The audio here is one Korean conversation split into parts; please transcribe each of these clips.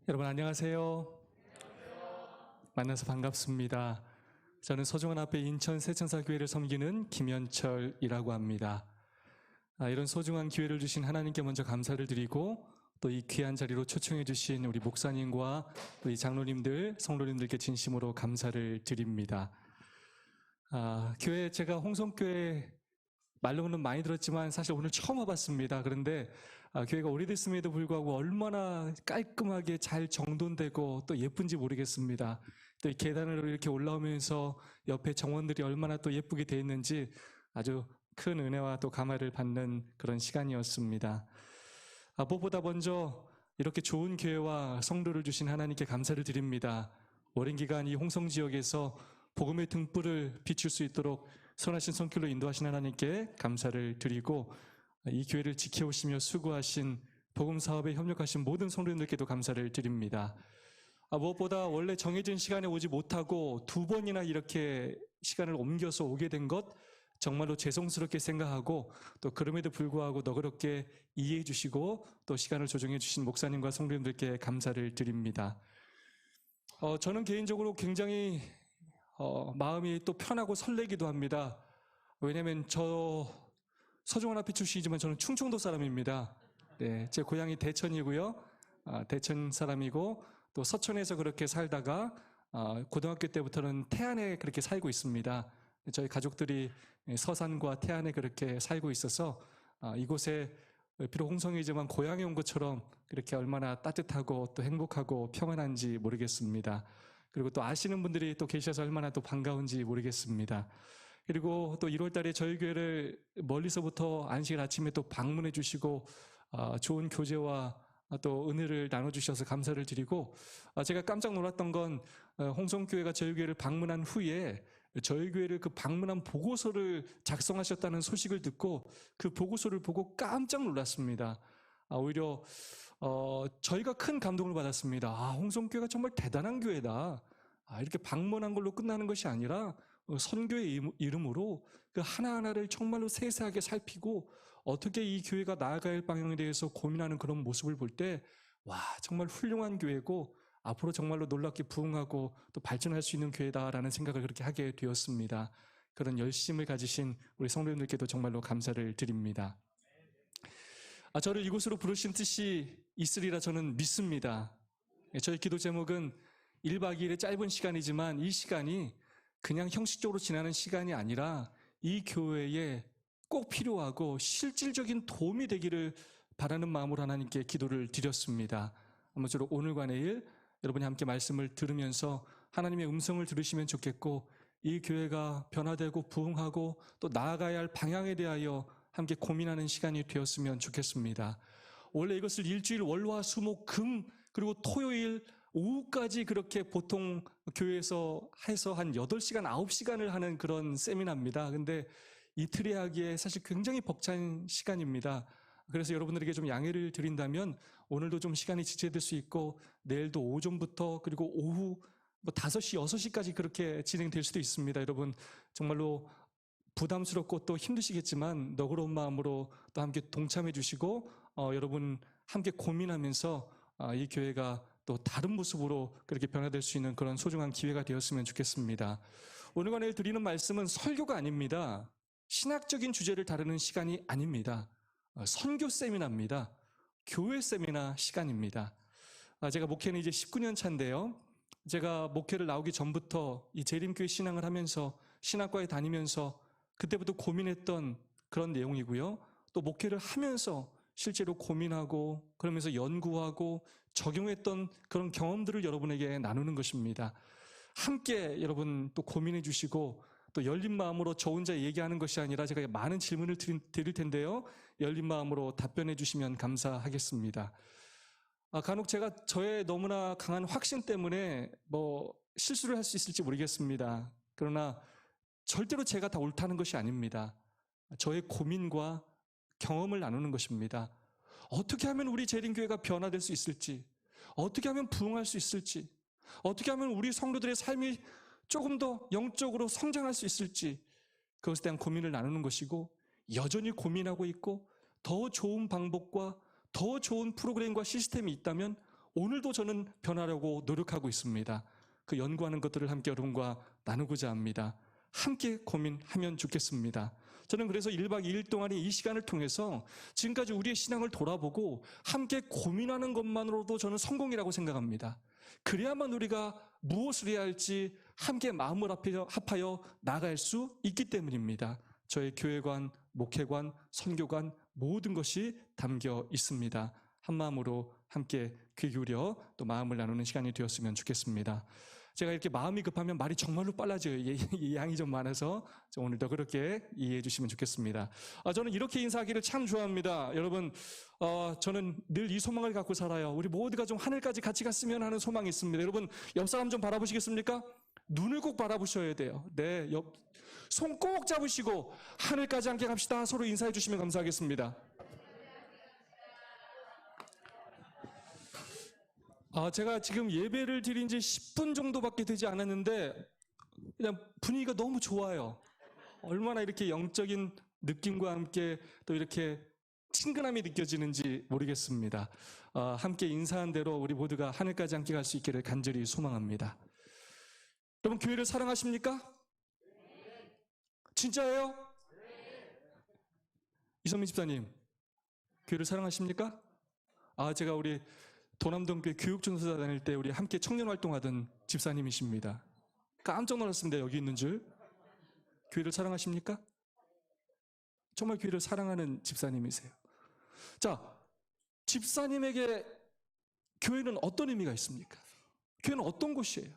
여러분 안녕하세요. 만나서 반갑습니다. 저는 서중원 앞에 인천 새천사교회를 섬기는 김현철이라고 합니다. 이런 소중한 기회를 주신 하나님께 먼저 감사를 드리고 또 이 귀한 자리로 초청해 주신 우리 목사님과 우리 장로님들, 성도님들께 진심으로 감사를 드립니다. 교회 제가 홍성교회 말로는 많이 들었지만 사실 오늘 처음 와봤습니다. 그런데 교회가 오래됐음에도 불구하고 얼마나 깔끔하게 잘 정돈되고 또 예쁜지 모르겠습니다. 또 이 계단으로 이렇게 올라오면서 옆에 정원들이 얼마나 또 예쁘게 되어 있는지 아주 큰 은혜와 또 감화를 받는 그런 시간이었습니다. 무엇보다 먼저 이렇게 좋은 교회와 성도를 주신 하나님께 감사를 드립니다. 오랜 기간 이 홍성 지역에서 복음의 등불을 비출 수 있도록 선하신 손길로 인도하신 하나님께 감사를 드리고 이 교회를 지켜오시며 수고하신 복음 사업에 협력하신 모든 성도님들께도 감사를 드립니다. 무엇보다 원래 정해진 시간에 오지 못하고 2번이나 이렇게 시간을 옮겨서 오게 된 것 정말로 죄송스럽게 생각하고 또 그럼에도 불구하고 너그럽게 이해해 주시고 또 시간을 조정해 주신 목사님과 성도님들께 감사를 드립니다. 저는 개인적으로 굉장히 마음이 또 편하고 설레기도 합니다. 왜냐하면 저 서중원 앞에 출신이지만 저는 충청도 사람입니다. 네, 제 고향이 대천이고요. 대천 사람이고 또 서천에서 그렇게 살다가 고등학교 때부터는 태안에 그렇게 살고 있습니다. 저희 가족들이 서산과 태안에 그렇게 살고 있어서 이곳에 비록 홍성이지만 고향에 온 것처럼 그렇게 얼마나 따뜻하고 또 행복하고 평안한지 모르겠습니다. 그리고 또 아시는 분들이 또 계셔서 얼마나 또 반가운지 모르겠습니다. 그리고 또 1월 달에 저희 교회를 멀리서부터 안식 아침에 또 방문해 주시고 좋은 교제와 또 은혜를 나눠주셔서 감사를 드리고 제가 깜짝 놀랐던 건 홍성교회가 저희 교회를 방문한 후에 저희 교회를 그 방문한 보고서를 작성하셨다는 소식을 듣고 그 보고서를 보고 깜짝 놀랐습니다. 오히려 저희가 큰 감동을 받았습니다. 홍성교회가 정말 대단한 교회다. 이렇게 방문한 걸로 끝나는 것이 아니라 선교의 이름으로 그 하나하나를 정말로 세세하게 살피고 어떻게 이 교회가 나아갈 방향에 대해서 고민하는 그런 모습을 볼 때 정말 훌륭한 교회고 앞으로 정말로 놀랍게 부흥하고 또 발전할 수 있는 교회다라는 생각을 그렇게 하게 되었습니다. 그런 열심을 가지신 우리 성도님들께도 정말로 감사를 드립니다. 저를 이곳으로 부르신 뜻이 있으리라 저는 믿습니다. 저희 기도 제목은 1박 2일의 짧은 시간이지만 이 시간이 그냥 형식적으로 지나는 시간이 아니라 이 교회에 꼭 필요하고 실질적인 도움이 되기를 바라는 마음으로 하나님께 기도를 드렸습니다. 아무쪼록 오늘과 내일 여러분이 함께 말씀을 들으면서 하나님의 음성을 들으시면 좋겠고 이 교회가 변화되고 부흥하고 또 나아가야 할 방향에 대하여 함께 고민하는 시간이 되었으면 좋겠습니다. 원래 이것을 일주일 월화 수목 금 그리고 토요일 오후까지 그렇게 보통 교회에서 해서 한 8시간, 9시간을 하는 그런 세미나입니다. 근데 이틀에 하기에 사실 굉장히 벅찬 시간입니다. 그래서 여러분들에게 좀 양해를 드린다면 오늘도 좀 시간이 지체될 수 있고 내일도 오전부터 그리고 오후 5시, 6시까지 그렇게 진행될 수도 있습니다. 여러분 정말로 부담스럽고 또 힘드시겠지만 너그러운 마음으로 또 함께 동참해 주시고 여러분 함께 고민하면서 이 교회가 또 다른 모습으로 그렇게 변화될 수 있는 그런 소중한 기회가 되었으면 좋겠습니다. 오늘과 내일 드리는 말씀은 설교가 아닙니다. 신학적인 주제를 다루는 시간이 아닙니다. 선교 세미나입니다. 교회 세미나 시간입니다. 제가 목회는 이제 19년 차인데요. 제가 목회를 나오기 전부터 이 재림교회 신앙을 하면서 신학과에 다니면서 그때부터 고민했던 그런 내용이고요. 또 목회를 하면서 실제로 고민하고 그러면서 연구하고 적용했던 그런 경험들을 여러분에게 나누는 것입니다. 함께 여러분 또 고민해 주시고 또 열린 마음으로 저 혼자 얘기하는 것이 아니라 제가 많은 질문을 드릴 텐데요. 열린 마음으로 답변해 주시면 감사하겠습니다. 간혹 제가 저의 너무나 강한 확신 때문에 실수를 할 수 있을지 모르겠습니다. 그러나 절대로 제가 다 옳다는 것이 아닙니다. 저의 고민과 경험을 나누는 것입니다. 어떻게 하면 우리 재림교회가 변화될 수 있을지, 어떻게 하면 부흥할 수 있을지, 어떻게 하면 우리 성도들의 삶이 조금 더 영적으로 성장할 수 있을지 그것에 대한 고민을 나누는 것이고 여전히 고민하고 있고 더 좋은 방법과 더 좋은 프로그램과 시스템이 있다면 오늘도 저는 변하려고 노력하고 있습니다. 그 연구하는 것들을 함께 여러분과 나누고자 합니다. 함께 고민하면 좋겠습니다. 저는 그래서 1박 2일 동안의 이 시간을 통해서 지금까지 우리의 신앙을 돌아보고 함께 고민하는 것만으로도 저는 성공이라고 생각합니다. 그래야만 우리가 무엇을 해야 할지 함께 마음을 합하여 나갈 수 있기 때문입니다. 저의 교회관, 목회관, 선교관 모든 것이 담겨 있습니다. 한마음으로 함께 귀 기울여 또 마음을 나누는 시간이 되었으면 좋겠습니다. 제가 이렇게 마음이 급하면 말이 정말로 빨라져요. 양이 좀 많아서 오늘도 그렇게 이해해 주시면 좋겠습니다. 저는 이렇게 인사하기를 참 좋아합니다. 여러분, 저는 늘 이 소망을 갖고 살아요. 우리 모두가 좀 하늘까지 같이 갔으면 하는 소망이 있습니다. 여러분, 옆 사람 좀 바라보시겠습니까? 눈을 꼭 바라보셔야 돼요. 네, 손 꼭 잡으시고 하늘까지 함께 갑시다. 서로 인사해 주시면 감사하겠습니다. 제가 지금 예배를 드린 지 10분 정도밖에 되지 않았는데 그냥 분위기가 너무 좋아요. 얼마나 이렇게 영적인 느낌과 함께 또 이렇게 친근함이 느껴지는지 모르겠습니다. 함께 인사한 대로 우리 모두가 하늘까지 함께 갈 수 있기를 간절히 소망합니다. 여러분, 교회를 사랑하십니까? 진짜예요? 이선민 집사님, 교회를 사랑하십니까? 제가 우리 도남동교회 교육전도사 다닐 때 우리 함께 청년 활동하던 집사님이십니다. 깜짝 놀랐습니다. 여기 있는 줄. 교회를 사랑하십니까? 정말 교회를 사랑하는 집사님이세요. 자, 집사님에게 교회는 어떤 의미가 있습니까? 교회는 어떤 곳이에요?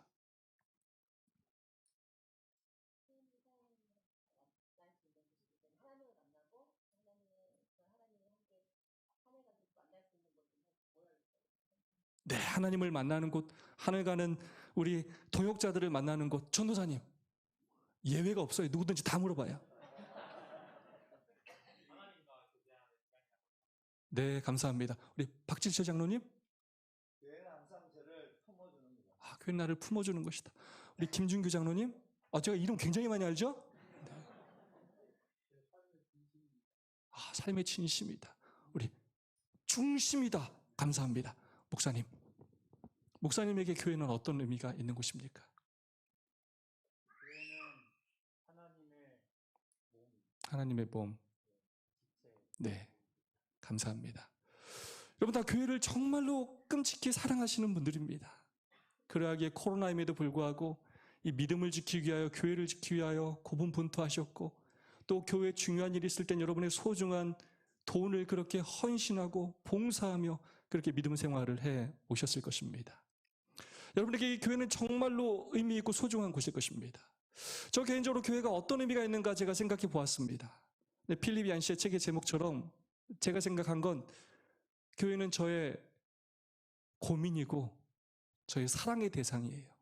네, 하나님을 만나는 곳, 하늘 가는 우리 동역자들을 만나는 곳. 전도사님, 예외가 없어요. 누구든지 다 물어봐요. 네, 감사합니다. 우리 박질철 장로님? 교회는 항상 저를 품어주는 거죠. 교회는 나를 품어주는 것이다. 우리 김준규 장로님? 제가 이름 굉장히 많이 알죠? 네. 삶의 진심이다. 우리 중심이다. 감사합니다. 목사님. 목사님에게 교회는 어떤 의미가 있는 곳입니까? 교회는 하나님의 몸. 하나님의 몸. 네, 감사합니다. 여러분, 다 교회를 정말로 끔찍히 사랑하시는 분들입니다. 그러하기에 코로나임에도 불구하고 이 믿음을 지키기 위하여, 교회를 지키기 위하여 고분분투하셨고, 또 교회에 중요한 일이 있을 땐 여러분의 소중한 돈을 그렇게 헌신하고 봉사하며 그렇게 믿음 생활을 해 오셨을 것입니다. 여러분에게 이 교회는 정말로 의미 있고 소중한 곳일 것입니다. 저 개인적으로 교회가 어떤 의미가 있는가 제가 생각해 보았습니다. 필립 얀시의 책의 제목처럼 제가 생각한 건 교회는 저의 고민이고 저의 사랑의 대상이에요.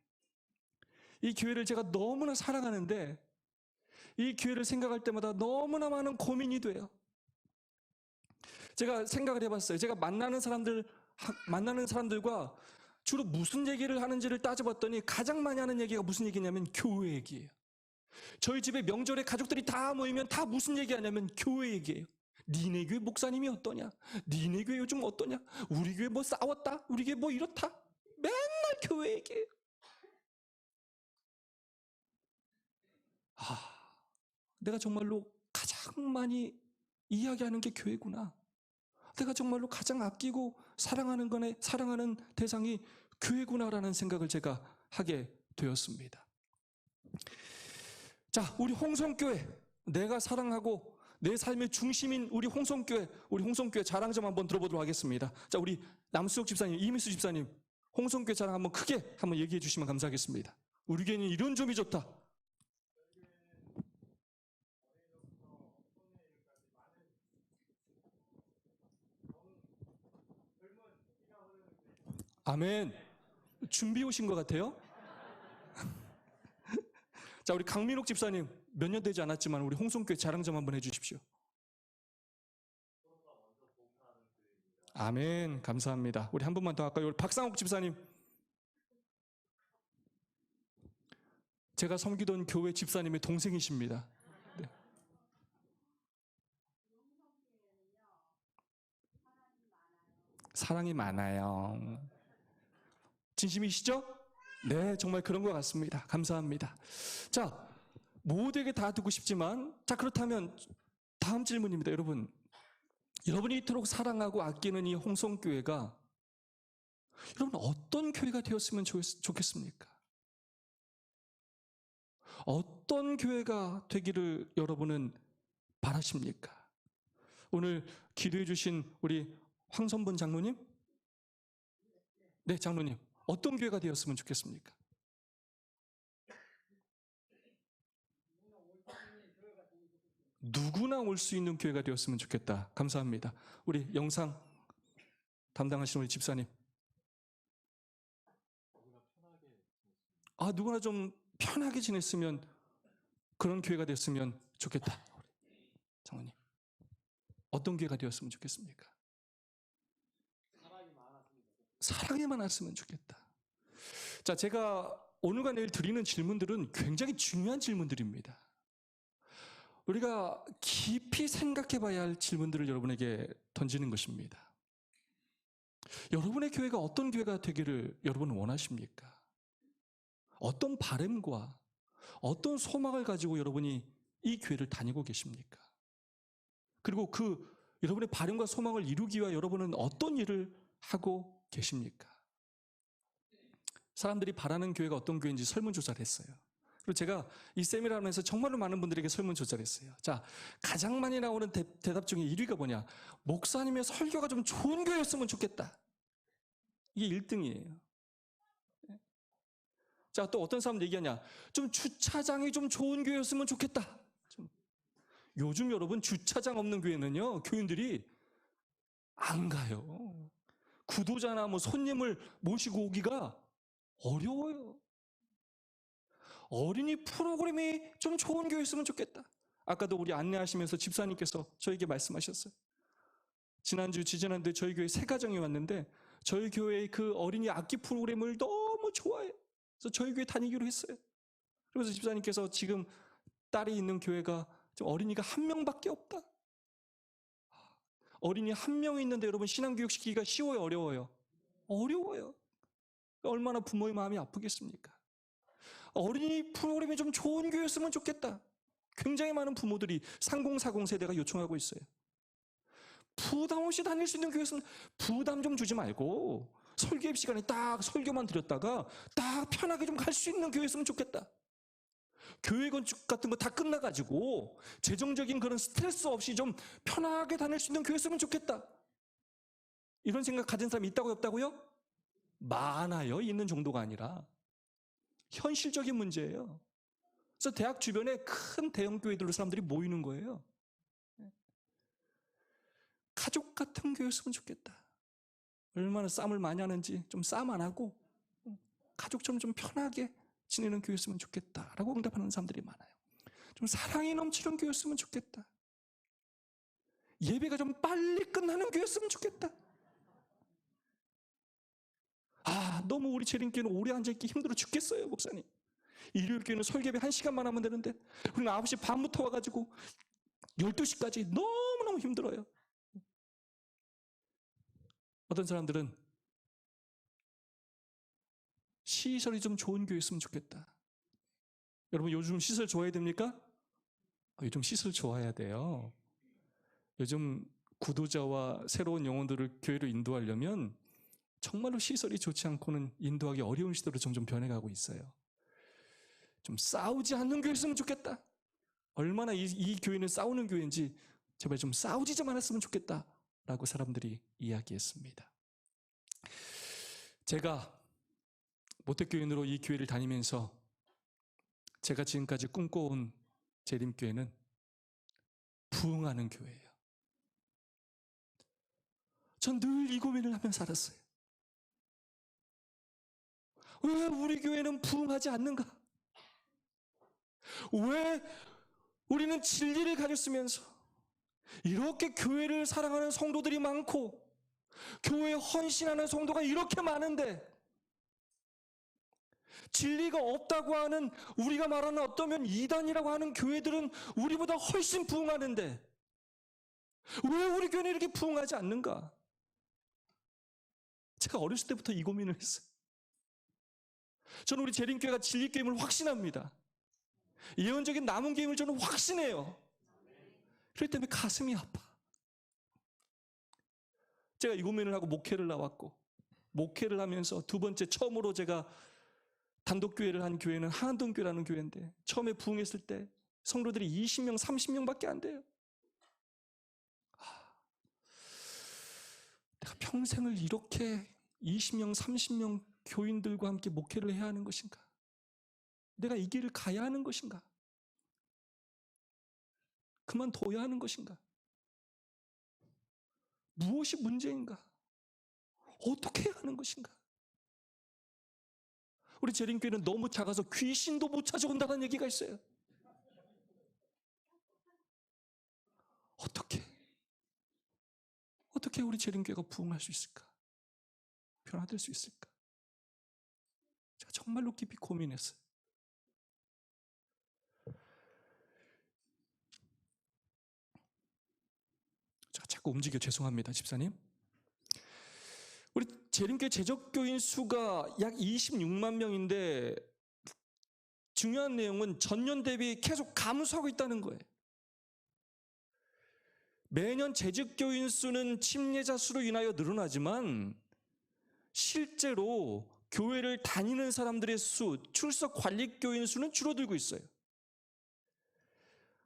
이 교회를 제가 너무나 사랑하는데 이 교회를 생각할 때마다 너무나 많은 고민이 돼요. 제가 생각을 해봤어요. 제가 만나는 사람들과 주로 무슨 얘기를 하는지를 따져봤더니 가장 많이 하는 얘기가 무슨 얘기냐면 교회 얘기예요. 저희 집에 명절에 가족들이 다 모이면 다 무슨 얘기하냐면 교회 얘기예요. 니네 교회 목사님이 어떠냐? 니네 교회 요즘 어떠냐? 우리 교회 뭐 싸웠다? 우리 교회 뭐 이렇다? 맨날 교회 얘기예요. 내가 정말로 가장 많이 이야기하는 게 교회구나. 내가 정말로 가장 아끼고 사랑하는 대상이 교회구나라는 생각을 제가 하게 되었습니다. 자, 우리 홍성교회, 내가 사랑하고 내 삶의 중심인 우리 홍성교회 자랑 좀 한번 들어보도록 하겠습니다. 자, 우리 남수혁 집사님, 이미수 집사님, 홍성교회 자랑 한번 크게 한번 얘기해 주시면 감사하겠습니다. 우리 교회는 이런 점이 좋다. 아멘. 준비 오신 것 같아요. 자, 우리 강민옥 집사님, 몇 년 되지 않았지만 우리 홍성교회 자랑 좀 한번 해주십시오. 아멘. 감사합니다. 우리 한 분만 더 할까요? 우리 박상옥 집사님. 제가 섬기던 교회 집사님의 동생이십니다. 네. 사랑이 많아요. 진심이시죠? 네, 정말 그런 것 같습니다. 감사합니다. 자, 모두에게 다 듣고 싶지만, 자, 그렇다면 다음 질문입니다. 여러분이 이토록 사랑하고 아끼는 이 홍성교회가 여러분 어떤 교회가 되었으면 좋겠습니까? 어떤 교회가 되기를 여러분은 바라십니까? 오늘 기도해 주신 우리 황선본 장로님? 네, 장로님. 어떤 교회가 되었으면 좋겠습니까? 누구나 올 수 있는 교회가 되었으면 좋겠다. 감사합니다. 우리 영상 담당하시는 우리 집사님. 누구나 좀 편하게 지냈으면 그런 교회가 됐으면 좋겠다. 장로님. 어떤 교회가 되었으면 좋겠습니까? 사랑이 많았으면 좋겠다. 자, 제가 오늘과 내일 드리는 질문들은 굉장히 중요한 질문들입니다. 우리가 깊이 생각해 봐야 할 질문들을 여러분에게 던지는 것입니다. 여러분의 교회가 어떤 교회가 되기를 여러분은 원하십니까? 어떤 바람과 어떤 소망을 가지고 여러분이 이 교회를 다니고 계십니까? 그리고 여러분의 바람과 소망을 이루기 위해 여러분은 어떤 일을 하고 계십니까? 사람들이 바라는 교회가 어떤 교회인지 설문조사를 했어요. 그리고 제가 이 세미나를 하면서 정말로 많은 분들에게 설문조사를 했어요. 자, 가장 많이 나오는 대답 중에 1위가 뭐냐? 목사님의 설교가 좀 좋은 교회였으면 좋겠다. 이게 1등이에요. 자, 또 어떤 사람들 얘기하냐? 좀 주차장이 좀 좋은 교회였으면 좋겠다. 요즘 여러분 주차장 없는 교회는요, 교인들이 안 가요. 구도자나 손님을 모시고 오기가 어려워요. 어린이 프로그램이 좀 좋은 교회였으면 좋겠다. 아까도 우리 안내하시면서 집사님께서 저에게 말씀하셨어요. 지난주, 지지난주에 저희 교회 새 가정이 왔는데 저희 교회의 그 어린이 악기 프로그램을 너무 좋아해요. 그래서 저희 교회 다니기로 했어요. 그래서 집사님께서 지금 딸이 있는 교회가 어린이가 1명밖에 없다. 어린이 1명이 있는데 여러분 신앙교육 시키기가 쉬워요, 어려워요? 어려워요. 얼마나 부모의 마음이 아프겠습니까? 어린이 프로그램이 좀 좋은 교회였으면 좋겠다. 굉장히 많은 부모들이 3040 세대가 요청하고 있어요. 부담 없이 다닐 수 있는 교회였으면 부담 좀 주지 말고 설교입 시간에 딱 설교만 드렸다가 딱 편하게 좀 갈 수 있는 교회였으면 좋겠다. 교회 건축 같은 거 다 끝나가지고 재정적인 그런 스트레스 없이 좀 편하게 다닐 수 있는 교회였으면 좋겠다. 이런 생각 가진 사람이 있다고요, 없다고요? 많아요. 있는 정도가 아니라 현실적인 문제예요. 그래서 대학 주변에 큰 대형 교회들로 사람들이 모이는 거예요. 가족 같은 교회였으면 좋겠다. 얼마나 싸움을 많이 하는지 좀 싸움 안 하고 가족처럼 좀 편하게 지내는 교회였으면 좋겠다라고 응답하는 사람들이 많아요. 좀 사랑이 넘치는 교회였으면 좋겠다. 예배가 좀 빨리 끝나는 교회였으면 좋겠다. 너무 우리 재림교회는 오래 앉아있기 힘들어 죽겠어요, 목사님. 일요일 교회는 설교비 1시간만 하면 되는데 우리는 9시 반부터 와가지고 12시까지 너무너무 힘들어요. 어떤 사람들은 시설이 좀 좋은 교회였으면 좋겠다. 여러분 요즘 시설 좋아야 됩니까? 요즘 시설 좋아야 돼요. 요즘 구도자와 새로운 영혼들을 교회로 인도하려면 정말로 시설이 좋지 않고는 인도하기 어려운 시대로 점점 변해가고 있어요. 좀 싸우지 않는 교회였으면 좋겠다. 얼마나 이 교회는 싸우는 교회인지 제발 좀 싸우지 좀 않았으면 좋겠다라고 사람들이 이야기했습니다. 제가 모태교인으로 이 교회를 다니면서 제가 지금까지 꿈꿔온 재림교회는 부흥하는 교회예요. 전 늘 이 고민을 하며 살았어요. 왜 우리 교회는 부흥하지 않는가? 왜 우리는 진리를 가졌으면서 이렇게 교회를 사랑하는 성도들이 많고 교회에 헌신하는 성도가 이렇게 많은데 진리가 없다고 하는 우리가 말하는 어떠면 이단이라고 하는 교회들은 우리보다 훨씬 부흥하는데 왜 우리 교회는 이렇게 부흥하지 않는가? 제가 어렸을 때부터 이 고민을 했어요. 저는 우리 재림교회가 진리교회임을 확신합니다. 예언적인 남은 교회임을 저는 확신해요. 그렇기 때문에 가슴이 아파. 제가 이 고민을 하고 목회를 나왔고, 목회를 하면서 두 번째 처음으로 제가 단독교회를 한 교회는 한안동교회라는 교회인데, 처음에 부흥했을 때 성도들이 20명, 30명밖에 안 돼요. 내가 평생을 이렇게 20명, 30명 교인들과 함께 목회를 해야 하는 것인가? 내가 이 길을 가야 하는 것인가? 그만둬야 하는 것인가? 무엇이 문제인가? 어떻게 해야 하는 것인가? 우리 재림교회는 너무 작아서 귀신도 못 찾아온다는 얘기가 있어요. 어떻게 우리 재림교회가 부흥할 수 있을까? 변화될 수 있을까? 제가 정말로 깊이 고민했어요. 제가 자꾸 움직여 죄송합니다, 집사님. 우리 재림교회 재적교인 수가 약 26만 명인데 중요한 내용은 전년 대비 계속 감소하고 있다는 거예요. 매년 재직교인 수는 침례자 수로 인하여 늘어나지만 실제로 교회를 다니는 사람들의 수, 출석 관리교인 수는 줄어들고 있어요.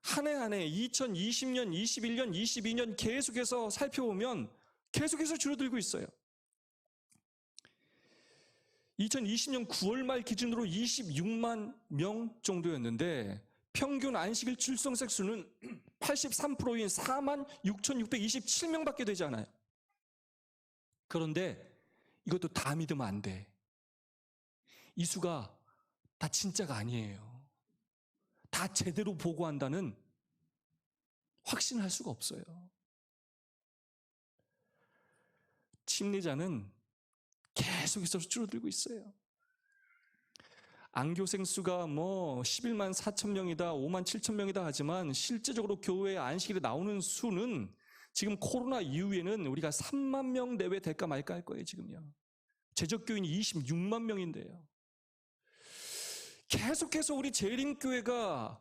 한 해 한 해 2020년, 21년, 22년 계속해서 살펴보면 계속해서 줄어들고 있어요. 2020년 9월 말 기준으로 26만 명 정도였는데 평균 안식일 출석색 수는 83%인 4만 6,627명밖에 되지 않아요. 그런데 이것도 다 믿으면 안 돼. 이 수가 다 진짜가 아니에요. 다 제대로 보고한다는 확신할 수가 없어요. 침례자는 계속해서 줄어들고 있어요. 안교생 수가 11만 4천 명이다, 5만 7천 명이다 하지만 실제적으로 교회에 안식일에 나오는 수는 지금 코로나 이후에는 우리가 3만 명 내외 될까 말까 할 거예요, 지금요. 재적교인이 26만 명인데요. 계속해서 우리 재림교회가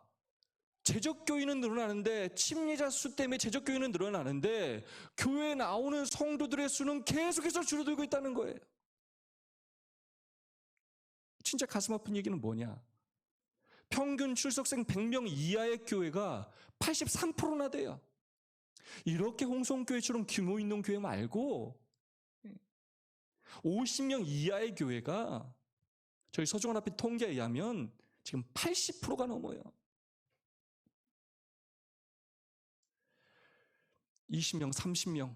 재적교인은 늘어나는데 침례자 수 때문에 재적교인은 늘어나는데 교회에 나오는 성도들의 수는 계속해서 줄어들고 있다는 거예요. 진짜 가슴 아픈 얘기는 뭐냐? 평균 출석생 100명 이하의 교회가 83%나 돼요. 이렇게 홍성교회처럼 규모 있는 교회 말고 50명 이하의 교회가 저희 서중원 앞에 통계에 의하면 지금 80%가 넘어요. 20명, 30명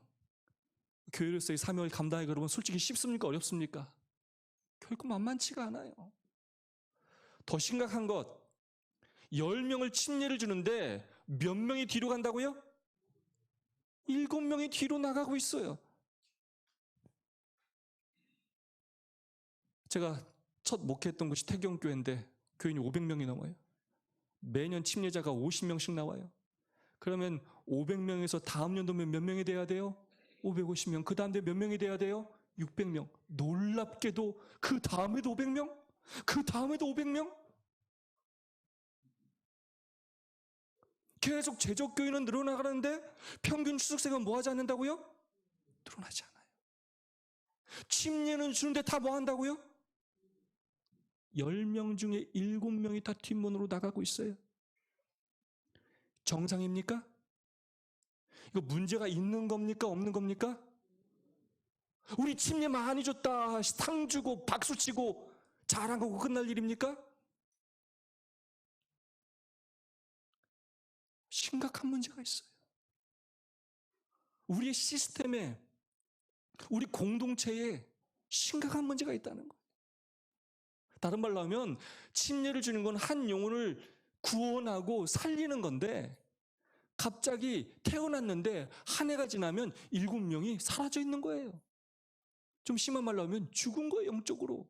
교회로서의 사명을 감당하기 그러면 솔직히 쉽습니까? 어렵습니까? 결코 만만치가 않아요. 더 심각한 것, 10명을 침례를 주는데 몇 명이 뒤로 간다고요? 7명이 뒤로 나가고 있어요. 제가 첫 목회했던 곳이 태경교회인데 교인이 500명이 넘어요. 매년 침례자가 50명씩 나와요. 그러면 500명에서 다음 연도면 몇 명이 돼야 돼요? 550명. 그 다음 때 몇 명이 돼야 돼요? 600명. 놀랍게도 그 다음에도 500명? 그 다음에도 500명? 계속 재적교인은 늘어나가는데 평균 출석생은 뭐 하지 않는다고요? 늘어나지 않아요. 침례는 주는데 다 뭐 한다고요? 10명 중에 7명이 다 뒷문으로 나가고 있어요. 정상입니까? 이거 문제가 있는 겁니까? 없는 겁니까? 우리 침례 많이 줬다, 상 주고 박수 치고 잘한 거고 끝날 일입니까? 심각한 문제가 있어요. 우리의 시스템에, 우리 공동체에 심각한 문제가 있다는 거예요. 다른 말로 하면 침례를 주는 건 한 영혼을 구원하고 살리는 건데 갑자기 태어났는데 한 해가 지나면 7명이 사라져 있는 거예요. 좀 심한 말로 하면 죽은 거예요, 영적으로.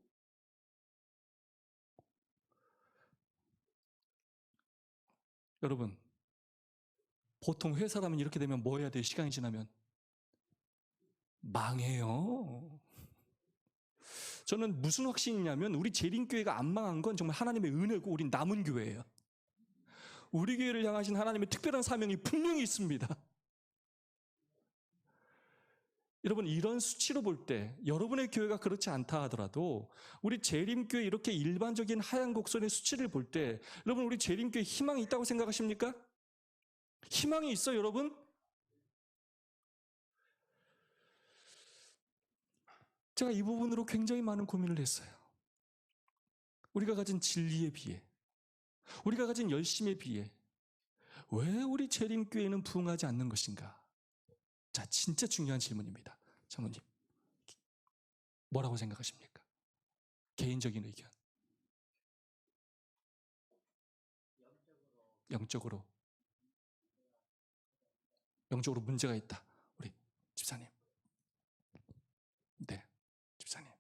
여러분, 보통 회사라면 이렇게 되면 뭐 해야 돼요? 시간이 지나면 망해요. 저는 무슨 확신이냐면 우리 재림교회가 안 망한 건 정말 하나님의 은혜고 우린 남은 교회예요. 우리 교회를 향하신 하나님의 특별한 사명이 분명히 있습니다. 여러분, 이런 수치로 볼 때 여러분의 교회가 그렇지 않다 하더라도 우리 재림교회 이렇게 일반적인 하얀 곡선의 수치를 볼 때 여러분, 우리 재림교회 희망이 있다고 생각하십니까? 희망이 있어요, 여러분? 제가 이 부분으로 굉장히 많은 고민을 했어요. 우리가 가진 진리에 비해, 우리가 가진 열심에 비해 왜 우리 재림교회는 부흥하지 않는 것인가? 자, 진짜 중요한 질문입니다. 장로님, 뭐라고 생각하십니까? 개인적인 의견. 영적으로 문제가 있다. 우리 집사님. 네, 집사님.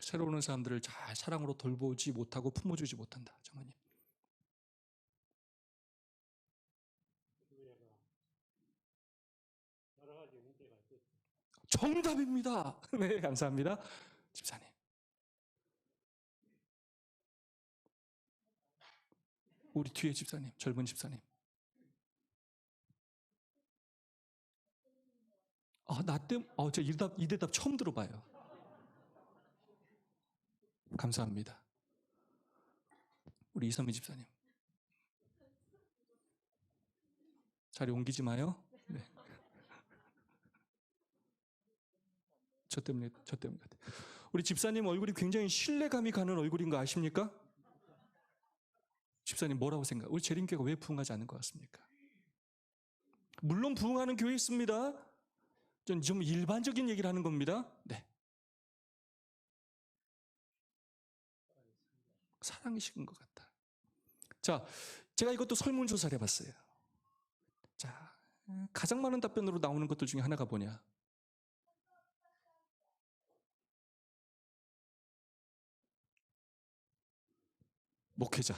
새로 오는 사람들을 잘 사랑으로 돌보지 못하고 품어주지 못한다. 장로님. 여러 가지 문제가 있었죠. 정답입니다. 네, 감사합니다. 집사님. 우리 뒤에 집사님, 젊은 집사님. 제가 이 대답 처음 들어봐요. 감사합니다. 우리 이선미 집사님. 자리 옮기지 마요. 네. 저 때문에. 우리 집사님 얼굴이 굉장히 신뢰감이 가는 얼굴인 거 아십니까? 집사님 뭐라고 생각해요? 우리 재림교회가 왜 부흥하지 않는 것 같습니까? 물론 부흥하는 교회 있습니다. 전 좀 일반적인 얘기를 하는 겁니다. 네. 사랑이 식은 것 같다. 자, 제가 이것도 설문조사를 해봤어요. 자, 가장 많은 답변으로 나오는 것들 중에 하나가 뭐냐? 목회자.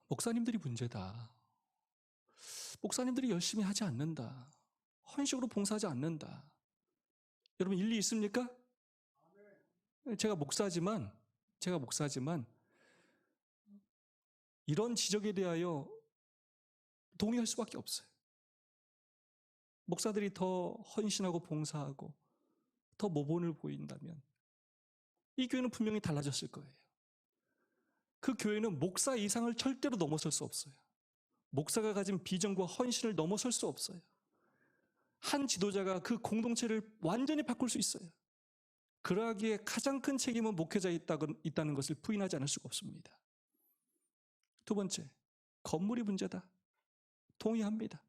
목사님들이 문제다. 목사님들이 열심히 하지 않는다. 헌신으로 봉사하지 않는다. 여러분, 일리 있습니까? 제가 목사지만 이런 지적에 대하여 동의할 수밖에 없어요. 목사들이 더 헌신하고 봉사하고 더 모본을 보인다면 이 교회는 분명히 달라졌을 거예요. 그 교회는 목사 이상을 절대로 넘어설 수 없어요. 목사가 가진 비전과 헌신을 넘어설 수 없어요. 한 지도자가 그 공동체를 완전히 바꿀 수 있어요. 그러하기에 가장 큰 책임은 목회자에 있다는 것을 부인하지 않을 수가 없습니다. 두 번째, 건물이 문제다. 동의합니다.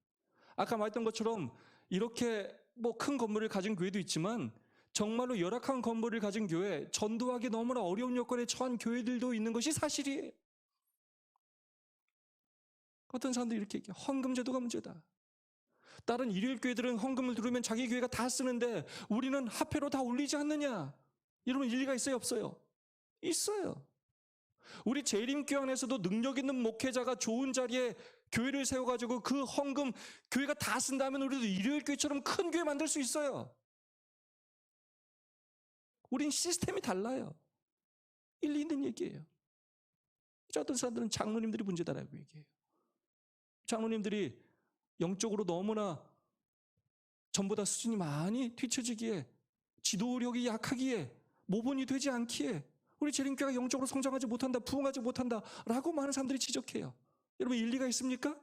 아까 말했던 것처럼 이렇게 큰 건물을 가진 교회도 있지만 정말로 열악한 건물을 가진 교회, 전도하기 너무나 어려운 여건에 처한 교회들도 있는 것이 사실이에요. 어떤 사람들이 이렇게 얘기해요. 헌금 제도가 문제다. 다른 일요일 교회들은 헌금을 들으면 자기 교회가 다 쓰는데 우리는 화폐로 다 올리지 않느냐. 여러분, 일리가 있어요, 없어요? 있어요. 우리 재림교회 안에서도 능력 있는 목회자가 좋은 자리에 교회를 세워가지고 그 헌금 교회가 다 쓴다면 우리도 일요일 교회처럼 큰 교회 만들 수 있어요. 우린 시스템이 달라요. 일리 있는 얘기예요. 어떤 사람들은 장로님들이 문제다라고 얘기해요. 장로님들이 영적으로 너무나 전보다 수준이 많이 뒤처지기에, 지도력이 약하기에, 모본이 되지 않기에 우리 재림교회가 영적으로 성장하지 못한다, 부흥하지 못한다라고 많은 사람들이 지적해요. 여러분, 일리가 있습니까?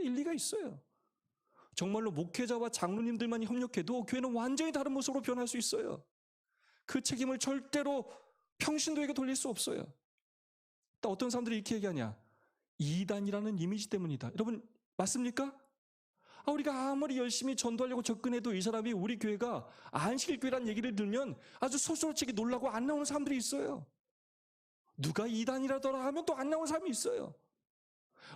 일리가 있어요. 정말로 목회자와 장로님들만 협력해도 교회는 완전히 다른 모습으로 변할 수 있어요. 그 책임을 절대로 평신도에게 돌릴 수 없어요. 또 어떤 사람들이 이렇게 얘기하냐? 이단이라는 이미지 때문이다. 여러분, 맞습니까? 우리가 아무리 열심히 전도하려고 접근해도 이 사람이 우리 교회가 안식일교회라는 얘기를 들으면 아주 소스러치게 놀라고 안 나오는 사람들이 있어요. 누가 이단이라더라 하면 또 안 나오는 사람이 있어요.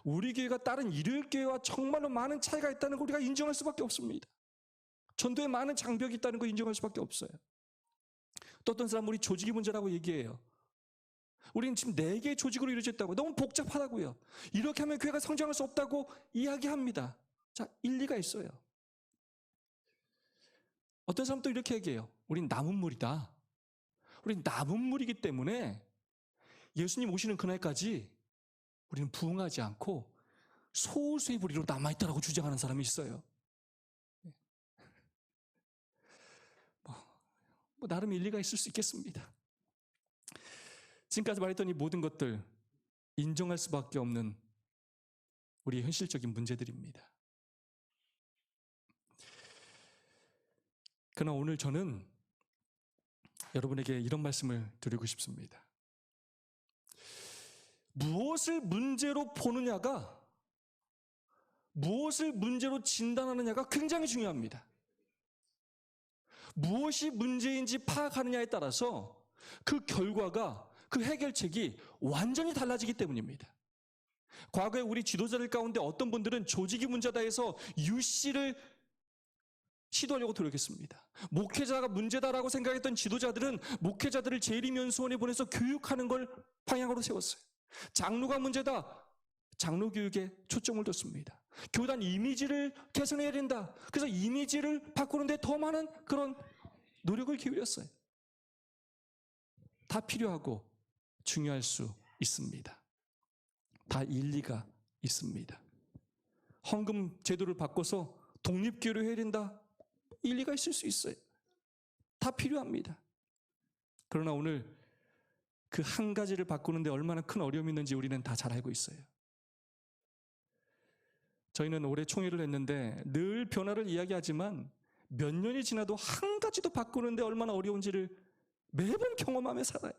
우리 교회가 다른 일요일교회와 정말로 많은 차이가 있다는 걸 우리가 인정할 수밖에 없습니다. 전도에 많은 장벽이 있다는 걸 인정할 수밖에 없어요. 또 어떤 사람은 우리 조직이 문제라고 얘기해요. 우리는 지금 4개의 조직으로 이루어져 있다고. 너무 복잡하다고요. 이렇게 하면 교회가 성장할 수 없다고 이야기합니다. 자, 일리가 있어요. 어떤 사람도 이렇게 얘기해요. 우린 남은 물이다. 우린 남은 물이기 때문에 예수님 오시는 그날까지 우리는 부흥하지 않고 소수의 부리로 남아있다라고 주장하는 사람이 있어요. 뭐 나름 일리가 있을 수 있겠습니다. 지금까지 말했던 이 모든 것들 인정할 수밖에 없는 우리의 현실적인 문제들입니다. 그러나 오늘 저는 여러분에게 이런 말씀을 드리고 싶습니다. 무엇을 문제로 보느냐가, 무엇을 문제로 진단하느냐가 굉장히 중요합니다. 무엇이 문제인지 파악하느냐에 따라서 그 결과가, 그 해결책이 완전히 달라지기 때문입니다. 과거에 우리 지도자들 가운데 어떤 분들은 조직이 문제다 해서 유씨를 시도하려고 노력했습니다. 목회자가 문제다라고 생각했던 지도자들은 목회자들을 재림연수원에 보내서 교육하는 걸 방향으로 세웠어요. 장로가 문제다, 장로 교육에 초점을 뒀습니다. 교단 이미지를 개선해야 된다, 그래서 이미지를 바꾸는데 더 많은 그런 노력을 기울였어요. 다 필요하고 중요할 수 있습니다. 다 일리가 있습니다. 헌금 제도를 바꿔서 독립교회로 해야 된다, 일리가 있을 수 있어요. 다 필요합니다. 그러나 오늘 그 한 가지를 바꾸는데 얼마나 큰 어려움이 있는지 우리는 다 잘 알고 있어요. 저희는 올해 총회를 했는데 늘 변화를 이야기하지만 몇 년이 지나도 한 가지도 바꾸는데 얼마나 어려운지를 매번 경험하며 살아요.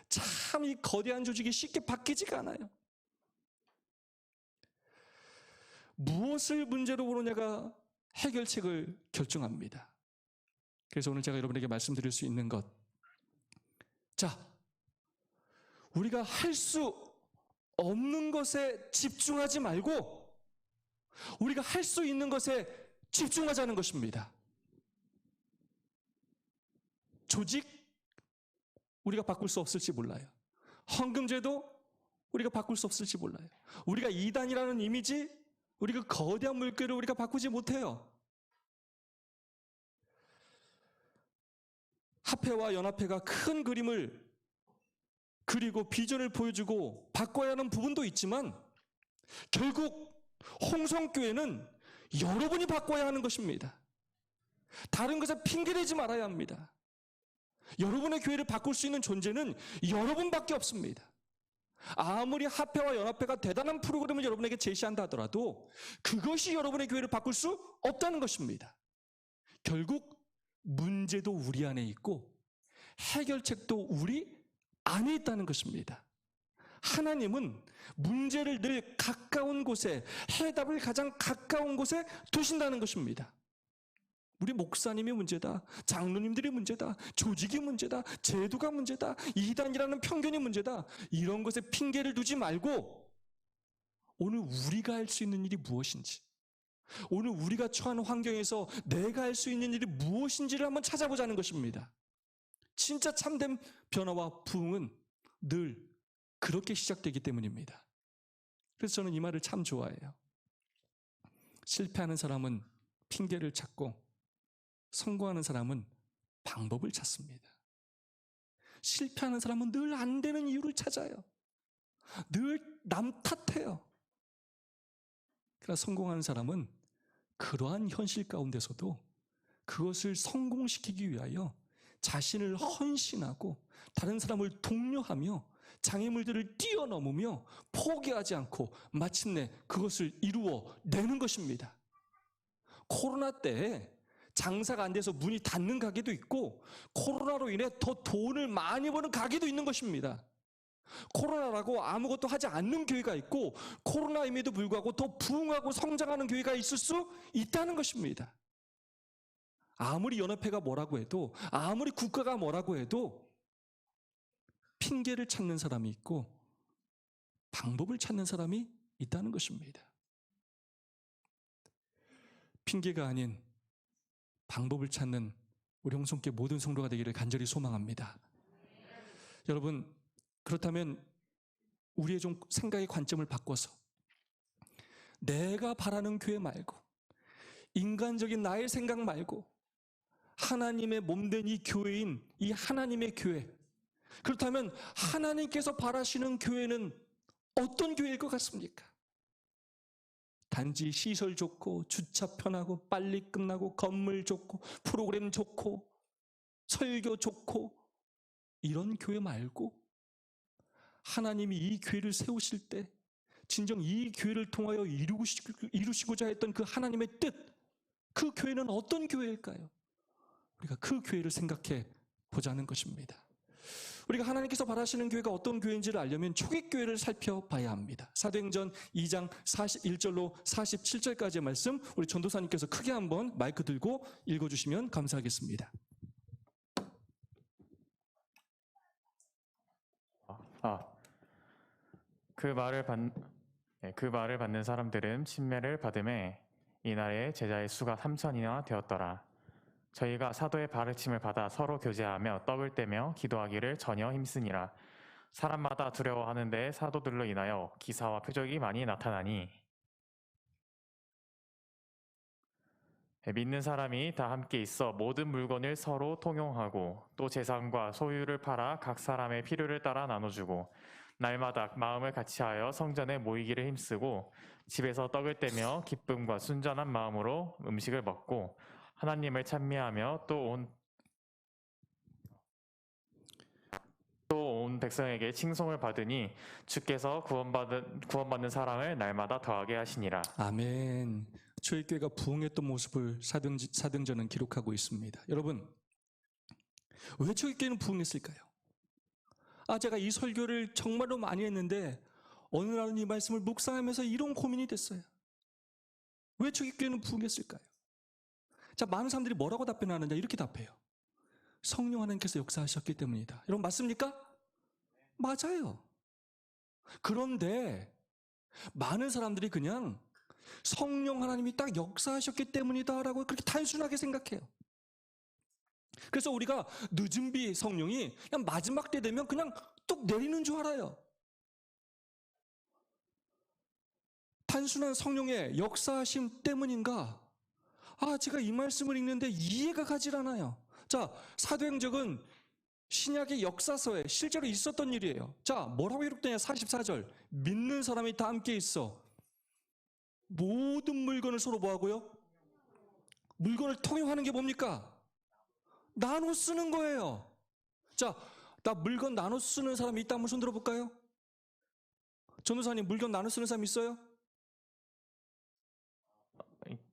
참 이 거대한 조직이 쉽게 바뀌지가 않아요. 무엇을 문제로 보느냐가 해결책을 결정합니다. 그래서 오늘 제가 여러분에게 말씀드릴 수 있는 것, 자, 우리가 할 수 없는 것에 집중하지 말고 우리가 할 수 있는 것에 집중하자는 것입니다. 조직, 우리가 바꿀 수 없을지 몰라요. 헌금제도 우리가 바꿀 수 없을지 몰라요. 우리가 이단이라는 이미지, 우리 그 거대한 물결을 우리가 바꾸지 못해요. 합회와 연합회가 큰 그림을 그리고 비전을 보여주고 바꿔야 하는 부분도 있지만 결국 홍성교회는 여러분이 바꿔야 하는 것입니다. 다른 것에 핑계대지 말아야 합니다. 여러분의 교회를 바꿀 수 있는 존재는 여러분밖에 없습니다. 아무리 합회와 연합회가 대단한 프로그램을 여러분에게 제시한다 하더라도 그것이 여러분의 교회를 바꿀 수 없다는 것입니다. 결국 문제도 우리 안에 있고 해결책도 우리 안에 있다는 것입니다. 하나님은 문제를 늘 가까운 곳에, 해답을 가장 가까운 곳에 두신다는 것입니다. 우리 목사님이 문제다, 장로님들이 문제다, 조직이 문제다, 제도가 문제다, 이단이라는 편견이 문제다, 이런 것에 핑계를 두지 말고 오늘 우리가 할 수 있는 일이 무엇인지, 오늘 우리가 처한 환경에서 내가 할 수 있는 일이 무엇인지를 한번 찾아보자는 것입니다. 진짜 참된 변화와 부흥은 늘 그렇게 시작되기 때문입니다. 그래서 저는 이 말을 참 좋아해요. 실패하는 사람은 핑계를 찾고 성공하는 사람은 방법을 찾습니다. 실패하는 사람은 늘 안 되는 이유를 찾아요. 늘 남 탓해요. 그러나 성공하는 사람은 그러한 현실 가운데서도 그것을 성공시키기 위하여 자신을 헌신하고 다른 사람을 독려하며 장애물들을 뛰어넘으며 포기하지 않고 마침내 그것을 이루어내는 것입니다. 코로나 때에 장사가 안 돼서 문이 닫는 가게도 있고 코로나로 인해 더 돈을 많이 버는 가게도 있는 것입니다. 코로나라고 아무것도 하지 않는 교회가 있고 코로나임에도 불구하고 더 부흥하고 성장하는 교회가 있을 수 있다는 것입니다. 아무리 연합회가 뭐라고 해도, 아무리 국가가 뭐라고 해도 핑계를 찾는 사람이 있고 방법을 찾는 사람이 있다는 것입니다. 핑계가 아닌 방법을 찾는 우리 홍성교회 모든 성도가 되기를 간절히 소망합니다. 여러분, 그렇다면 우리의 좀 생각의 관점을 바꿔서 내가 바라는 교회 말고 인간적인 나의 생각 말고 하나님의 몸된 이 교회인 이 하나님의 교회, 그렇다면 하나님께서 바라시는 교회는 어떤 교회일 것 같습니까? 단지 시설 좋고 주차 편하고 빨리 끝나고 건물 좋고 프로그램 좋고 설교 좋고 이런 교회 말고 하나님이 이 교회를 세우실 때 진정 이 교회를 통하여 이루시고자 했던 그 하나님의 뜻, 그 교회는 어떤 교회일까요? 우리가 그 교회를 생각해 보자는 것입니다. 우리가 하나님께서 바라시는 교회가 어떤 교회인지를 알려면 초기교회를 살펴봐야 합니다. 사도행전 2장 41절로 47절까지의 말씀, 우리 전도사님께서 크게 한번 마이크 들고 읽어주시면 감사하겠습니다. 그 말을 받는 사람들은 침례를 받음에 이날에 제자의 수가 3,000이나 되었더라. 저희가 사도의 가르침을 받아 서로 교제하며 떡을 떼며 기도하기를 전혀 힘쓰니라. 사람마다 두려워하는데 사도들로 인하여 기사와 표적이 많이 나타나니 믿는 사람이 다 함께 있어 모든 물건을 서로 통용하고 또 재산과 소유를 팔아 각 사람의 필요를 따라 나눠주고 날마다 마음을 같이하여 성전에 모이기를 힘쓰고 집에서 떡을 떼며 기쁨과 순전한 마음으로 음식을 먹고 하나님을 찬미하며 또 온 백성에게 칭송을 받으니 주께서 구원받는 사람을 날마다 더하게 하시니라. 아멘. 초일교회가 부흥했던 모습을 사도행전은 기록하고 있습니다. 여러분, 왜 초일교회는 부흥했을까요? 제가 이 설교를 정말로 많이 했는데 어느 날은 이 말씀을 묵상하면서 이런 고민이 됐어요. 왜 초기교회는 부흥했을까요? 자, 많은 사람들이 뭐라고 답변하느냐 이렇게 답해요. 성령 하나님께서 역사하셨기 때문이다. 여러분 맞습니까? 맞아요. 그런데 많은 사람들이 그냥 성령 하나님이 딱 역사하셨기 때문이다라고 그렇게 단순하게 생각해요. 그래서 우리가 늦은 비 성령이 그냥 마지막 때 되면 그냥 뚝 내리는 줄 알아요. 단순한 성령의 역사하심 때문인가? 제가 이 말씀을 읽는데 이해가 가질 않아요. 자, 사도행전은 신약의 역사서에 실제로 있었던 일이에요. 자, 뭐라고 기록되냐? 44절. 믿는 사람이 다 함께 있어. 모든 물건을 서로 뭐하고요? 물건을 통용하는 게 뭡니까? 나눠 쓰는 거예요. 자, 나 물건 나눠 쓰는 사람이 있다 한번 손 들어볼까요? 전도사님 물건 나눠 쓰는 사람 있어요?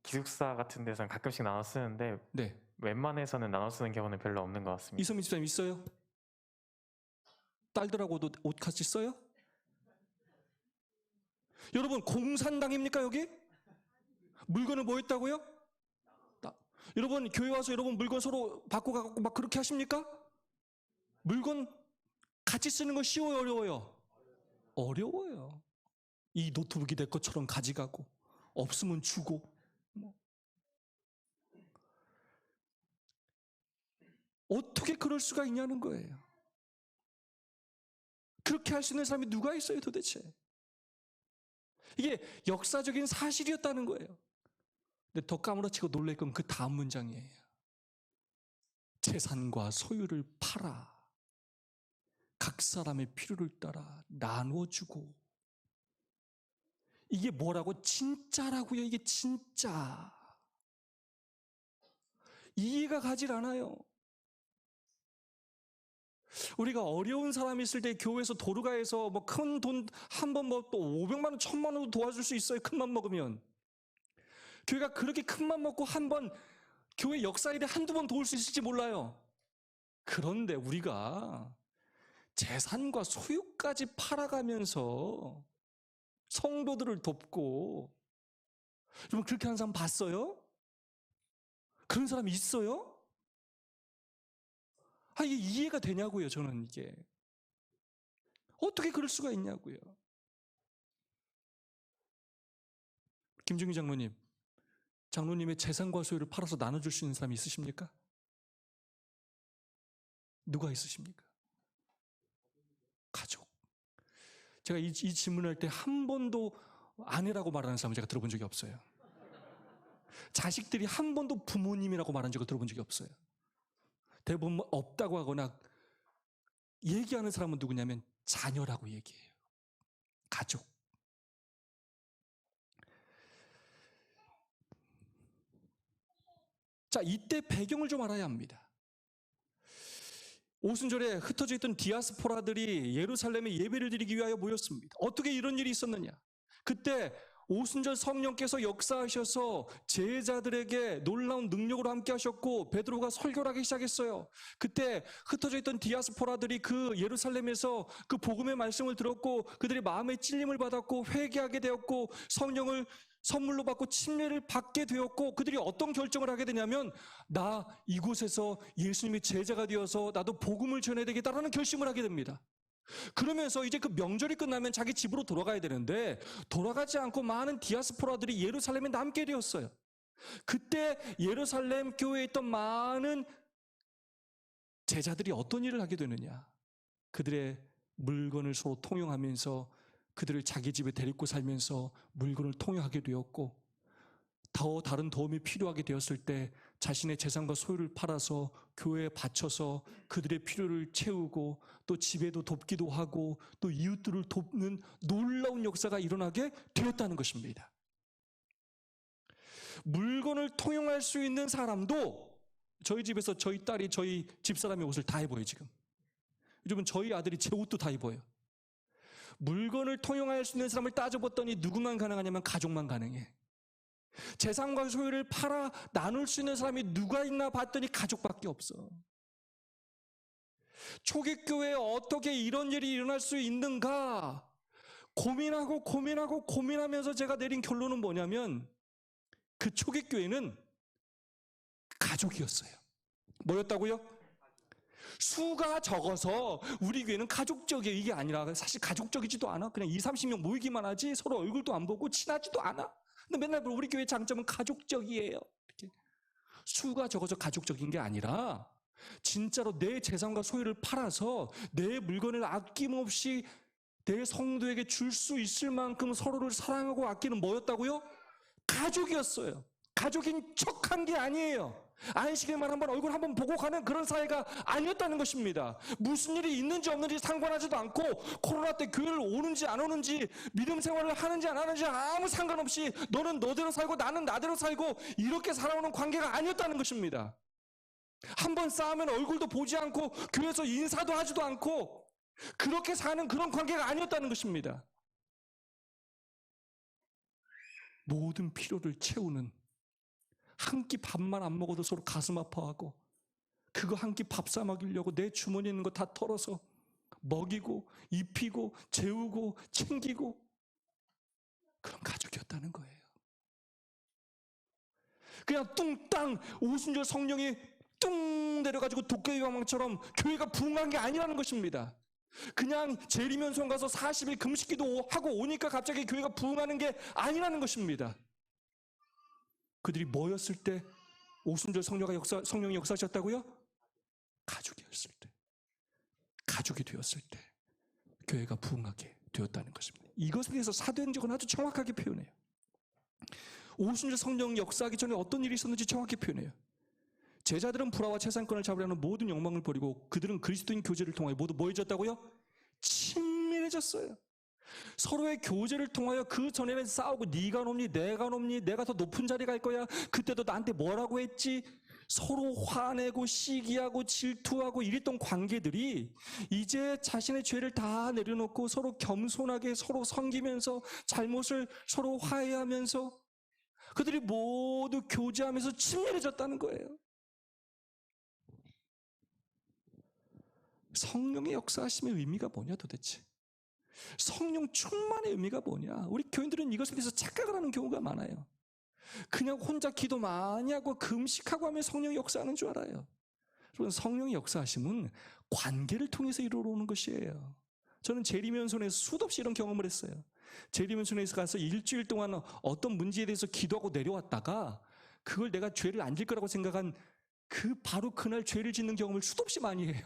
기숙사 같은 데서는 가끔씩 나눠 쓰는데 네. 웬만해서는 나눠 쓰는 경우는 별로 없는 것 같습니다. 이선민 집사님 있어요? 딸들하고도 옷 같이 써요? 여러분 공산당입니까 여기? 물건을 뭐 했다고요? 여러분 교회 와서 여러분 물건 서로 바꿔가고 막 그렇게 하십니까? 물건 같이 쓰는 거 쉬워요 어려워요? 어려워요. 이 노트북이 내 것처럼 가져가고 없으면 주고 어떻게 그럴 수가 있냐는 거예요. 그렇게 할 수 있는 사람이 누가 있어요 도대체? 이게 역사적인 사실이었다는 거예요. 근데 더 까무러치고 놀랄 건 그 다음 문장이에요. 재산과 소유를 팔아 각 사람의 필요를 따라 나눠주고. 이게 뭐라고? 진짜라고요. 이게 진짜. 이해가 가질 않아요. 우리가 어려운 사람이 있을 때 교회에서 도르가에서 뭐 큰 돈 한 번 뭐 또 500만 원, 1000만 원도 도와줄 수 있어요. 큰맘 먹으면. 교회가 그렇게 큰맘 먹고 한 번 교회 역사일에 한두 번 도울 수 있을지 몰라요. 그런데 우리가 재산과 소유까지 팔아가면서 성도들을 돕고, 여러분 그렇게 하는 사람 봤어요? 그런 사람이 있어요? 이게 이해가 되냐고요. 저는 이게 어떻게 그럴 수가 있냐고요. 김중희 장로님의 재산과 소유를 팔아서 나눠줄 수 있는 사람이 있으십니까? 누가 있으십니까? 가족. 제가 이 질문을 할 때 한 번도 아내라고 말하는 사람을 제가 들어본 적이 없어요. 자식들이 한 번도 부모님이라고 말한 적을 들어본 적이 없어요. 대부분 없다고 하거나 얘기하는 사람은 누구냐면 자녀라고 얘기해요. 가족. 자, 이때 배경을 좀 알아야 합니다. 오순절에 흩어져 있던 디아스포라들이 예루살렘에 예배를 드리기 위하여 모였습니다. 어떻게 이런 일이 있었느냐? 그때 오순절 성령께서 역사하셔서 제자들에게 놀라운 능력으로 함께 하셨고 베드로가 설교를 하기 시작했어요. 그때 흩어져 있던 디아스포라들이 그 예루살렘에서 그 복음의 말씀을 들었고 그들이 마음의 찔림을 받았고 회개하게 되었고 성령을 선물로 받고 침례를 받게 되었고 그들이 어떤 결정을 하게 되냐면 나 이곳에서 예수님의 제자가 되어서 나도 복음을 전해야 되겠다라는 결심을 하게 됩니다. 그러면서 이제 그 명절이 끝나면 자기 집으로 돌아가야 되는데 돌아가지 않고 많은 디아스포라들이 예루살렘에 남게 되었어요. 그때 예루살렘 교회에 있던 많은 제자들이 어떤 일을 하게 되느냐? 그들의 물건을 서로 통용하면서 그들을 자기 집에 데리고 살면서 물건을 통용하게 되었고 더 다른 도움이 필요하게 되었을 때 자신의 재산과 소유를 팔아서 교회에 바쳐서 그들의 필요를 채우고 또 집에도 돕기도 하고 또 이웃들을 돕는 놀라운 역사가 일어나게 되었다는 것입니다. 물건을 통용할 수 있는 사람도 저희 집에서 저희 딸이 저희 집사람의 옷을 다 입어요. 지금 요즘은 저희 아들이 제 옷도 다 입어요. 물건을 통용할 수 있는 사람을 따져봤더니 누구만 가능하냐면 가족만 가능해. 재산과 소유를 팔아 나눌 수 있는 사람이 누가 있나 봤더니 가족밖에 없어. 초기교회에 어떻게 이런 일이 일어날 수 있는가 고민하면서 제가 내린 결론은 뭐냐면 그 초기교회는 가족이었어요. 뭐였다고요? 수가 적어서 우리 교회는 가족적이에요. 이게 아니라 사실 가족적이지도 않아. 그냥 20, 30명 모이기만 하지 서로 얼굴도 안 보고 친하지도 않아. 근데 맨날 우리 교회 장점은 가족적이에요. 이렇게. 수가 적어서 가족적인 게 아니라 진짜로 내 재산과 소유를 팔아서 내 물건을 아낌없이 내 성도에게 줄 수 있을 만큼 서로를 사랑하고 아끼는 뭐였다고요? 가족이었어요. 가족인 척한 게 아니에요. 안식일만 한번 얼굴 한번 보고 가는 그런 사이가 아니었다는 것입니다. 무슨 일이 있는지 없는지 상관하지도 않고 코로나 때 교회를 오는지 안 오는지 믿음 생활을 하는지 안 하는지 아무 상관없이 너는 너대로 살고 나는 나대로 살고 이렇게 살아오는 관계가 아니었다는 것입니다. 한번 싸우면 얼굴도 보지 않고 교회에서 인사도 하지도 않고 그렇게 사는 그런 관계가 아니었다는 것입니다. 모든 필요를 채우는 한 끼 밥만 안 먹어도 서로 가슴 아파하고 그거 한 끼 밥 사 먹이려고 내 주머니에 있는 거 다 털어서 먹이고 입히고 재우고 챙기고 그런 가족이었다는 거예요. 그냥 뚱땅 오순절 성령이 뚱 내려가지고 도깨비 방망처럼 교회가 부흥한 게 아니라는 것입니다. 그냥 재림연수원 가서 40일 금식기도 하고 오니까 갑자기 교회가 부흥하는 게 아니라는 것입니다. 그들이 뭐였을 때 오순절 성령이 역사하셨다고요? 가족이었을 때, 가족이 되었을 때 교회가 부흥하게 되었다는 것입니다. 이것에 대해서 사도행전은 아주 정확하게 표현해요. 오순절 성령 역사하기 전에 어떤 일이 있었는지 정확히 표현해요. 제자들은 불화와 채상권을 잡으려는 모든 욕망을 버리고 그들은 그리스도인 교제를 통하여 모두 뭐 해졌다고요? 친밀해졌어요. 서로의 교제를 통하여 그 전에는 싸우고 네가 높니 내가 높니 내가 더 높은 자리 갈 거야 그때도 나한테 뭐라고 했지 서로 화내고 시기하고 질투하고 이랬던 관계들이 이제 자신의 죄를 다 내려놓고 서로 겸손하게 서로 섬기면서 잘못을 서로 화해하면서 그들이 모두 교제하면서 친밀해졌다는 거예요. 성령의 역사하심의 의미가 뭐냐 도대체? 성령 충만의 의미가 뭐냐? 우리 교인들은 이것에 대해서 착각을 하는 경우가 많아요. 그냥 혼자 기도 많이 하고 금식하고 하면 성령이 역사하는 줄 알아요. 여러분, 성령의 역사하심은 관계를 통해서 이루어오는 것이에요. 저는 재림연수원에서 수도 없이 이런 경험을 했어요. 재림연수원에서 가서 일주일 동안 어떤 문제에 대해서 기도하고 내려왔다가 그걸 내가 죄를 안 질 거라고 생각한 바로 그날 죄를 짓는 경험을 수도 없이 많이 해요.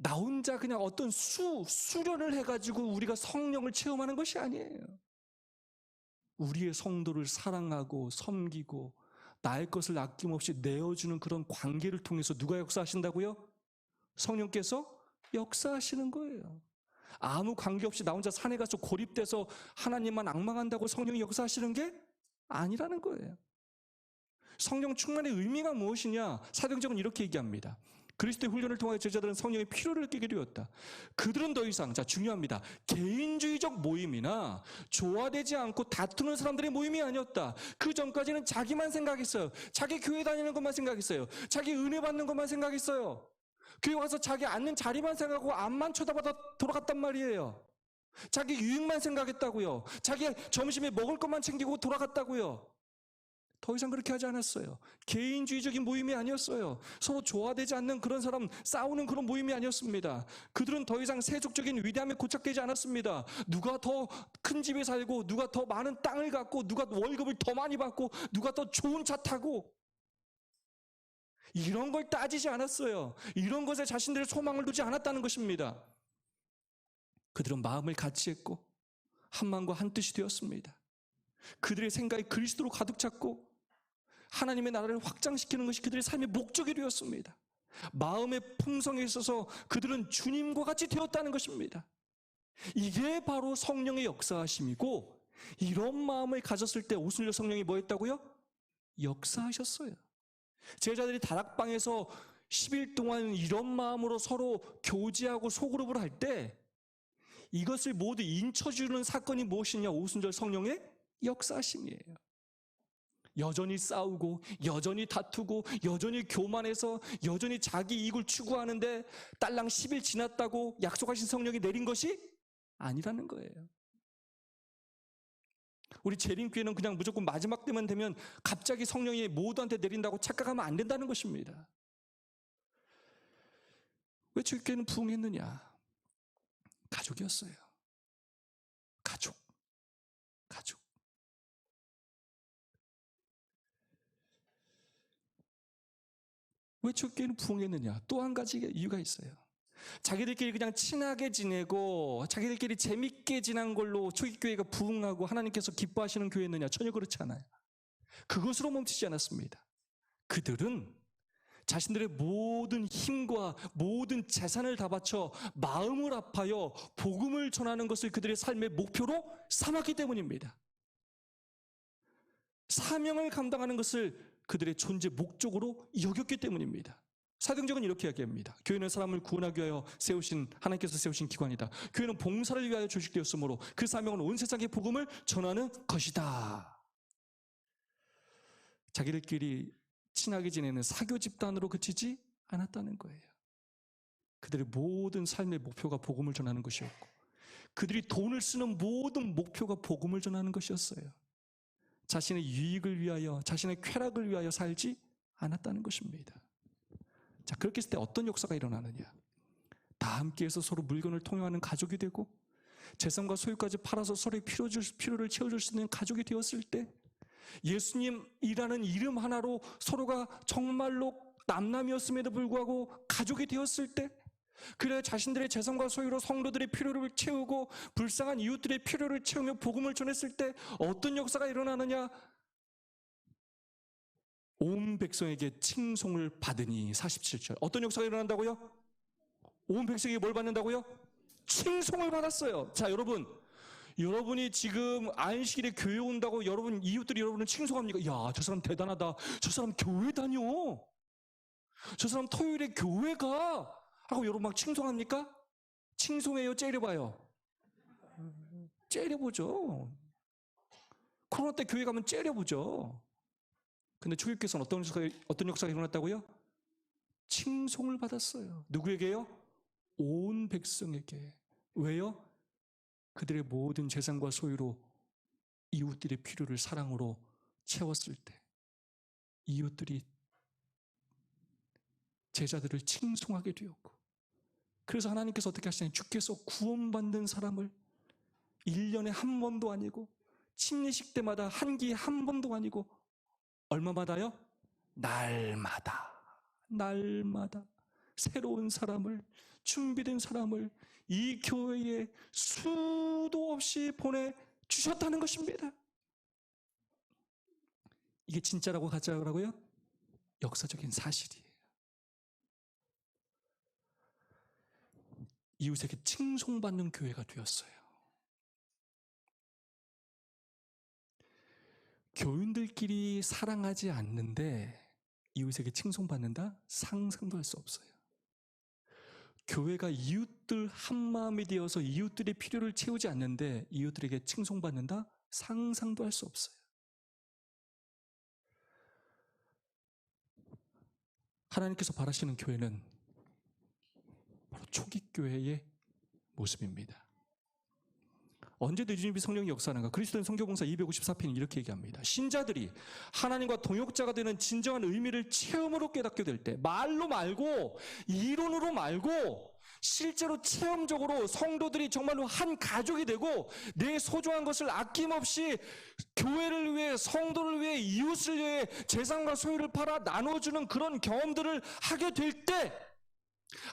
나 혼자 그냥 어떤 수련을 해가지고 우리가 성령을 체험하는 것이 아니에요. 우리의 성도를 사랑하고 섬기고 나의 것을 아낌없이 내어주는 그런 관계를 통해서 누가 역사하신다고요? 성령께서 역사하시는 거예요. 아무 관계없이 나 혼자 산에 가서 고립돼서 하나님만 앙망한다고 성령이 역사하시는 게 아니라는 거예요. 성령 충만의 의미가 무엇이냐? 사도행전은 이렇게 얘기합니다. 그리스도의 훈련을 통하여 제자들은 성령의 필요를 느끼게 되었다. 그들은 더 이상, 자 중요합니다, 개인주의적 모임이나 조화되지 않고 다투는 사람들의 모임이 아니었다. 그 전까지는 자기만 생각했어요. 자기 교회 다니는 것만 생각했어요. 자기 은혜 받는 것만 생각했어요. 교회 와서 자기 앉는 자리만 생각하고 앞만 쳐다보다 돌아갔단 말이에요. 자기 유익만 생각했다고요. 자기 점심에 먹을 것만 챙기고 돌아갔다고요. 더 이상 그렇게 하지 않았어요. 개인주의적인 모임이 아니었어요. 서로 조화되지 않는 그런 사람, 싸우는 그런 모임이 아니었습니다. 그들은 더 이상 세속적인 위대함에 고착되지 않았습니다. 누가 더 큰 집에 살고, 누가 더 많은 땅을 갖고, 누가 월급을 더 많이 받고, 누가 더 좋은 차 타고, 이런 걸 따지지 않았어요. 이런 것에 자신들의 소망을 두지 않았다는 것입니다. 그들은 마음을 같이 했고 한 마음과 한 뜻이 되었습니다. 그들의 생각이 그리스도로 가득 찼고 하나님의 나라를 확장시키는 것이 그들의 삶의 목적이 되었습니다. 마음의 풍성에 있어서 그들은 주님과 같이 되었다는 것입니다. 이게 바로 성령의 역사하심이고, 이런 마음을 가졌을 때 오순절 성령이 뭐 했다고요? 역사하셨어요. 제자들이 다락방에서 10일 동안 이런 마음으로 서로 교제하고 소그룹을 할 때 이것을 모두 인쳐주는 사건이 무엇이냐? 오순절 성령의 역사하심이에요. 여전히 싸우고 여전히 다투고 여전히 교만해서 여전히 자기 이익을 추구하는데 딸랑 10일 지났다고 약속하신 성령이 내린 것이 아니라는 거예요. 우리 재림교회는 그냥 무조건 마지막 때만 되면 갑자기 성령이 모두한테 내린다고 착각하면 안 된다는 것입니다. 왜 주교회는 부흥했느냐? 가족이었어요. 가족. 왜 주교회는 부흥했느냐? 또 한 가지 이유가 있어요. 자기들끼리 그냥 친하게 지내고 자기들끼리 재밌게 지난 걸로 초기교회가 부흥하고 하나님께서 기뻐하시는 교회였느냐? 전혀 그렇지 않아요. 그것으로 멈추지 않았습니다. 그들은 자신들의 모든 힘과 모든 재산을 다 바쳐 마음을 아파여 복음을 전하는 것을 그들의 삶의 목표로 삼았기 때문입니다. 사명을 감당하는 것을 그들의 존재 목적으로 여겼기 때문입니다. 사도행전은 이렇게 이야기합니다. 교회는 사람을 구원하기 위하여 하나님께서 세우신 기관이다. 교회는 봉사를 위하여 조직되었으므로 그 사명은 온 세상에 복음을 전하는 것이다. 자기들끼리 친하게 지내는 사교 집단으로 그치지 않았다는 거예요. 그들의 모든 삶의 목표가 복음을 전하는 것이었고, 그들이 돈을 쓰는 모든 목표가 복음을 전하는 것이었어요. 자신의 유익을 위하여, 자신의 쾌락을 위하여 살지 않았다는 것입니다. 자, 그렇게 했을 때 어떤 역사가 일어나느냐? 다 함께해서 서로 물건을 통용하는 가족이 되고, 재산과 소유까지 팔아서 서로의 필요를 채워줄 수 있는 가족이 되었을 때, 예수님이라는 이름 하나로 서로가 정말로 남남이었음에도 불구하고 가족이 되었을 때, 그래 자신들의 재산과 소유로 성도들의 필요를 채우고 불쌍한 이웃들의 필요를 채우며 복음을 전했을 때 어떤 역사가 일어나느냐? 온 백성에게 칭송을 받으니. 47절. 어떤 역사가 일어난다고요? 온 백성에게 뭘 받는다고요? 칭송을 받았어요. 자, 여러분이 지금 안식일에 교회 온다고 이웃들이 여러분을 칭송합니까? 야, 저 사람 대단하다. 저 사람 교회 다녀. 저 사람 토요일에 교회 가. 하고 여러분 막 칭송합니까? 칭송해요? 째려봐요? 째려보죠. 코로나 때 교회 가면 째려보죠. 근데 초기교회에서는 어떤 역사가 일어났다고요? 칭송을 받았어요. 누구에게요? 온 백성에게. 왜요? 그들의 모든 재산과 소유로 이웃들의 필요를 사랑으로 채웠을 때 이웃들이 제자들을 칭송하게 되었고, 그래서 하나님께서 어떻게 하시냐면 주께서 구원받는 사람을 1년에 한 번도 아니고 침례식 때마다 한 기에 한 번도 아니고 얼마마다요? 날마다 새로운 사람을, 준비된 사람을 이 교회에 수도 없이 보내주셨다는 것입니다. 이게 진짜라고 가짜라고요? 역사적인 사실이에요. 이웃에게 칭송받는 교회가 되었어요. 교인들끼리 사랑하지 않는데 이웃에게 칭송받는다? 상상도 할 수 없어요. 교회가 이웃들 한마음이 되어서 이웃들의 필요를 채우지 않는데 이웃들에게 칭송받는다? 상상도 할 수 없어요. 하나님께서 바라시는 교회는 바로 초기교회의 모습입니다. 언제 늦은비 성령이 역사하는가? 그리스도인 성교봉사 254편이 이렇게 얘기합니다. 신자들이 하나님과 동역자가 되는 진정한 의미를 체험으로 깨닫게 될 때, 말로 말고 이론으로 말고 실제로 체험적으로 성도들이 정말로 한 가족이 되고 내 소중한 것을 아낌없이 교회를 위해, 성도를 위해, 이웃을 위해 재산과 소유를 팔아 나눠주는 그런 경험들을 하게 될 때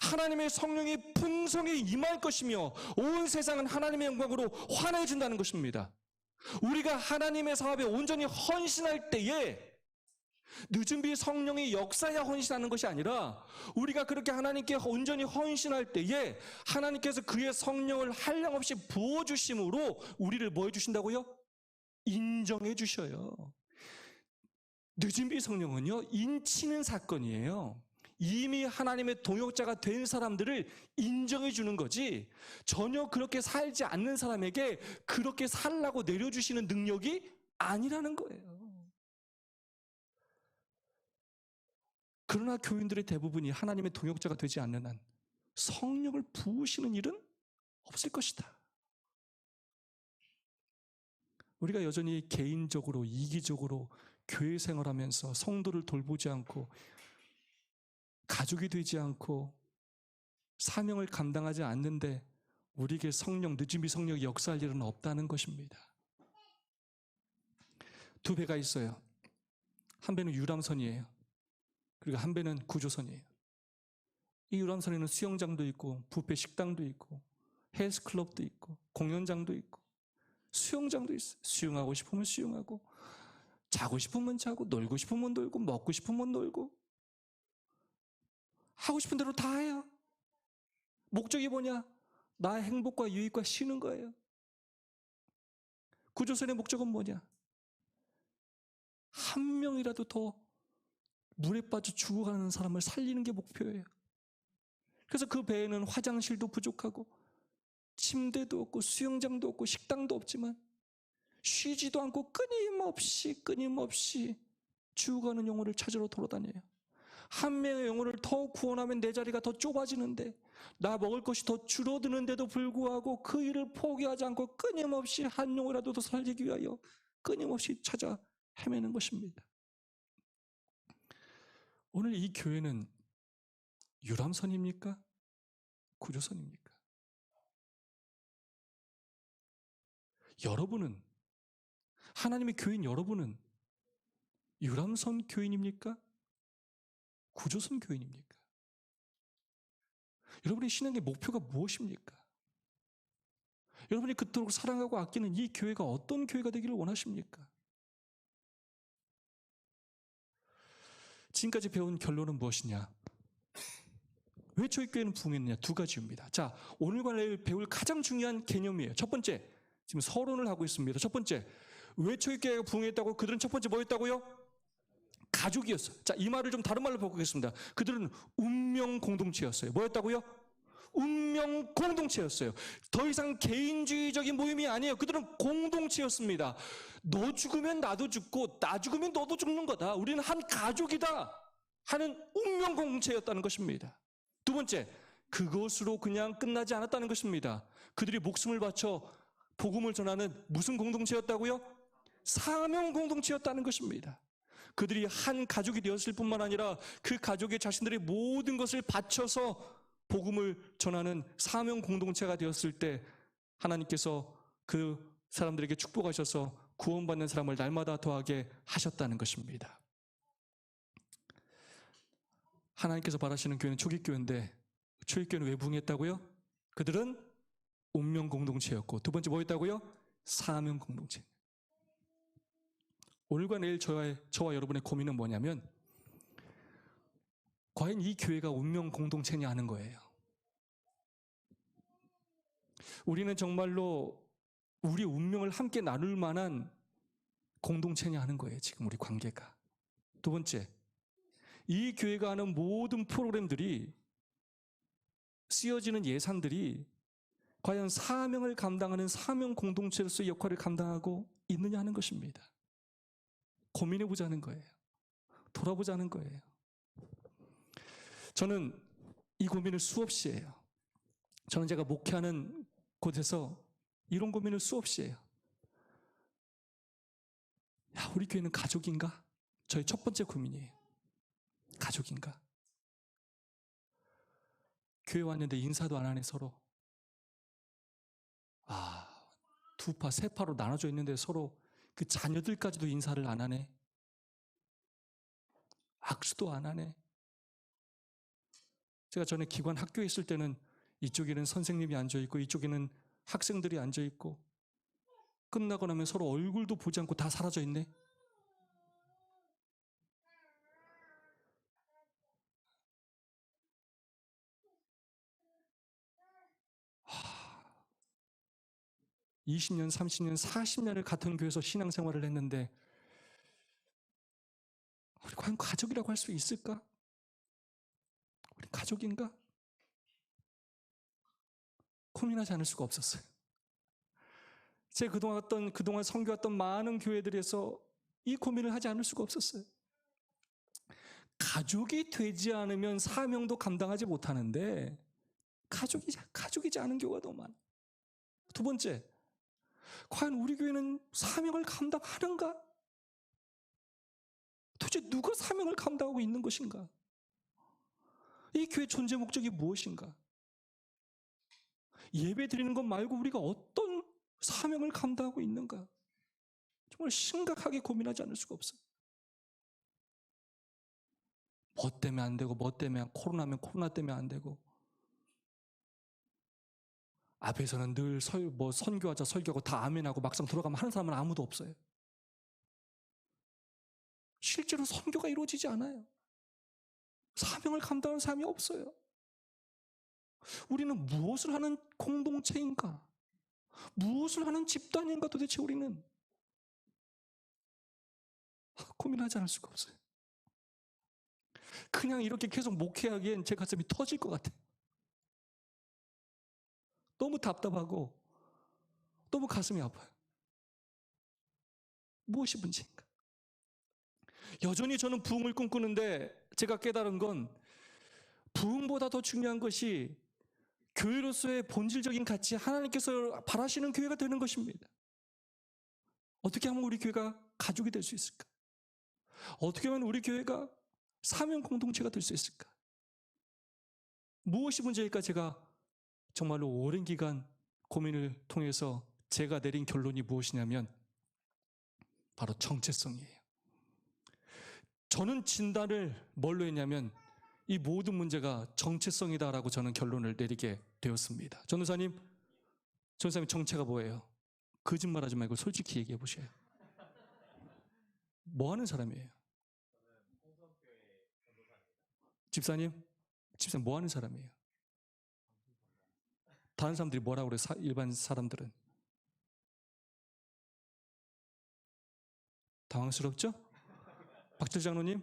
하나님의 성령이 풍성히 임할 것이며 온 세상은 하나님의 영광으로 환해진다는 것입니다. 우리가 하나님의 사업에 온전히 헌신할 때에 늦은비 성령이 역사야 헌신하는 것이 아니라 우리가 그렇게 하나님께 온전히 헌신할 때에 하나님께서 그의 성령을 한량없이 부어주심으로 우리를 뭐 해주신다고요? 인정해 주셔요. 늦은비 성령은요, 인치는 사건이에요. 이미 하나님의 동역자가 된 사람들을 인정해 주는 거지 전혀 그렇게 살지 않는 사람에게 그렇게 살라고 내려주시는 능력이 아니라는 거예요. 그러나 교인들의 대부분이 하나님의 동역자가 되지 않는 한 성령을 부으시는 일은 없을 것이다. 우리가 여전히 개인적으로 이기적으로 교회 생활하면서 성도를 돌보지 않고 가족이 되지 않고 사명을 감당하지 않는데 우리에게 성령, 늦은비 성령이 역사할 일은 없다는 것입니다. 두 배가 있어요. 한 배는 유람선이에요. 그리고 한 배는 구조선이에요. 이 유람선에는 수영장도 있고 뷔페 식당도 있고 헬스클럽도 있고 공연장도 있고 수영장도 있어요. 수영하고 싶으면 수영하고 자고 싶으면 자고 놀고 싶으면 놀고 먹고 싶으면 놀고 하고 싶은 대로 다 해요. 목적이 뭐냐? 나의 행복과 유익과 쉬는 거예요. 구조선의 목적은 뭐냐? 한 명이라도 더 물에 빠져 죽어가는 사람을 살리는 게 목표예요. 그래서 그 배에는 화장실도 부족하고 침대도 없고 수영장도 없고 식당도 없지만 쉬지도 않고 끊임없이 죽어가는 영혼을 찾으러 돌아다녀요. 한 명의 영혼을 더 구원하면 내 자리가 더 좁아지는데 나 먹을 것이 더 줄어드는데도 불구하고 그 일을 포기하지 않고 끊임없이 한 영혼이라도 더 살리기 위하여 끊임없이 찾아 헤매는 것입니다. 오늘 이 교회는 유람선입니까? 구조선입니까? 여러분은, 하나님의 교인 여러분은 유람선 교인입니까? 구조선 교인입니까? 여러분의 신앙의 목표가 무엇입니까? 여러분이 그토록 사랑하고 아끼는 이 교회가 어떤 교회가 되기를 원하십니까? 지금까지 배운 결론은 무엇이냐? 왜 저희 교회는 부흥했느냐? 두 가지입니다. 자, 오늘과 내일 배울 가장 중요한 개념이에요. 첫 번째, 지금 서론을 하고 있습니다. 첫 번째, 왜 저희 교회가 부흥했다고? 그들은 첫 번째 뭐였다고요? 가족이었어요. 자, 이 말을 좀 다른 말로 바꾸겠습니다. 그들은 운명 공동체였어요. 뭐였다고요? 운명 공동체였어요. 더 이상 개인주의적인 모임이 아니에요. 그들은 공동체였습니다. 너 죽으면 나도 죽고 나 죽으면 너도 죽는 거다. 우리는 한 가족이다 하는 운명 공동체였다는 것입니다. 두 번째, 그것으로 그냥 끝나지 않았다는 것입니다. 그들이 목숨을 바쳐 복음을 전하는 무슨 공동체였다고요? 사명 공동체였다는 것입니다. 그들이 한 가족이 되었을 뿐만 아니라 그 가족의 자신들의 모든 것을 바쳐서 복음을 전하는 사명 공동체가 되었을 때 하나님께서 그 사람들에게 축복하셔서 구원받는 사람을 날마다 더하게 하셨다는 것입니다. 하나님께서 바라시는 교회는 초기교회인데 초기교회는 왜 부흥했다고요? 그들은 운명 공동체였고, 두 번째 뭐였다고요? 사명 공동체. 오늘과 내일 저와 여러분의 고민은 뭐냐면 과연 이 교회가 운명 공동체냐 하는 거예요. 우리는 정말로 우리 운명을 함께 나눌 만한 공동체냐 하는 거예요. 지금 우리 관계가. 두 번째, 이 교회가 하는 모든 프로그램들이, 쓰여지는 예산들이 과연 사명을 감당하는 사명 공동체로서의 역할을 감당하고 있느냐 하는 것입니다. 고민해 보자는 거예요. 돌아보자는 거예요. 저는 이 고민을 수없이 해요. 저는 제가 목회하는 곳에서 이런 고민을 수없이 해요. 야, 우리 교회는 가족인가? 저의 첫 번째 고민이에요. 가족인가? 교회 왔는데 인사도 안 하네 서로. 두 파, 세 파로 나눠져 있는데 서로 그 자녀들까지도 인사를 안 하네. 악수도 안 하네. 제가 전에 기관 학교에 있을 때는 이쪽에는 선생님이 앉아있고 이쪽에는 학생들이 앉아있고 끝나고 나면 서로 얼굴도 보지 않고 다 사라져 있네. 20년, 30년, 40년을 같은 교회에서 신앙생활을 했는데 우리 과연 가족이라고 할 수 있을까? 우리 가족인가? 고민하지 않을 수가 없었어요. 제가 그동안 섬겨왔던 많은 교회들에서 이 고민을 하지 않을 수가 없었어요. 가족이 되지 않으면 사명도 감당하지 못하는데 가족이지 않은 교회가 너무 많아. 두 번째, 과연 우리 교회는 사명을 감당하는가? 도대체 누가 사명을 감당하고 있는 것인가? 이 교회 존재 목적이 무엇인가? 예배 드리는 것 말고 우리가 어떤 사명을 감당하고 있는가? 정말 심각하게 고민하지 않을 수가 없어요. 뭐 때문에 안 되고, 뭐 때문에 코로나면 코로나 때문에 안 되고, 앞에서는 늘 선교하자 설교하고 다 아멘하고 막상 들어가면 하는 사람은 아무도 없어요. 실제로 선교가 이루어지지 않아요. 사명을 감당하는 사람이 없어요. 우리는 무엇을 하는 공동체인가? 무엇을 하는 집단인가 도대체 우리는? 고민하지 않을 수가 없어요. 그냥 이렇게 계속 목회하기엔 제 가슴이 터질 것 같아요. 너무 답답하고 너무 가슴이 아파요. 무엇이 문제인가? 여전히 저는 부흥을 꿈꾸는데 제가 깨달은 건 부흥보다 더 중요한 것이 교회로서의 본질적인 가치, 하나님께서 바라시는 교회가 되는 것입니다. 어떻게 하면 우리 교회가 가족이 될 수 있을까? 어떻게 하면 우리 교회가 사명 공동체가 될 수 있을까? 무엇이 문제일까? 제가 정말로 오랜 기간 고민을 통해서 제가 내린 결론이 무엇이냐면 바로 정체성이에요. 저는 진단을 뭘로 했냐면 이 모든 문제가 정체성이다라고 저는 결론을 내리게 되었습니다. 전도사님 정체가 뭐예요? 거짓말하지 말고 솔직히 얘기해 보세요. 뭐 하는 사람이에요? 집사님 뭐 하는 사람이에요? 다른 사람들이 뭐라고 그래요? 일반 사람들은 당황스럽죠? 박철 장로님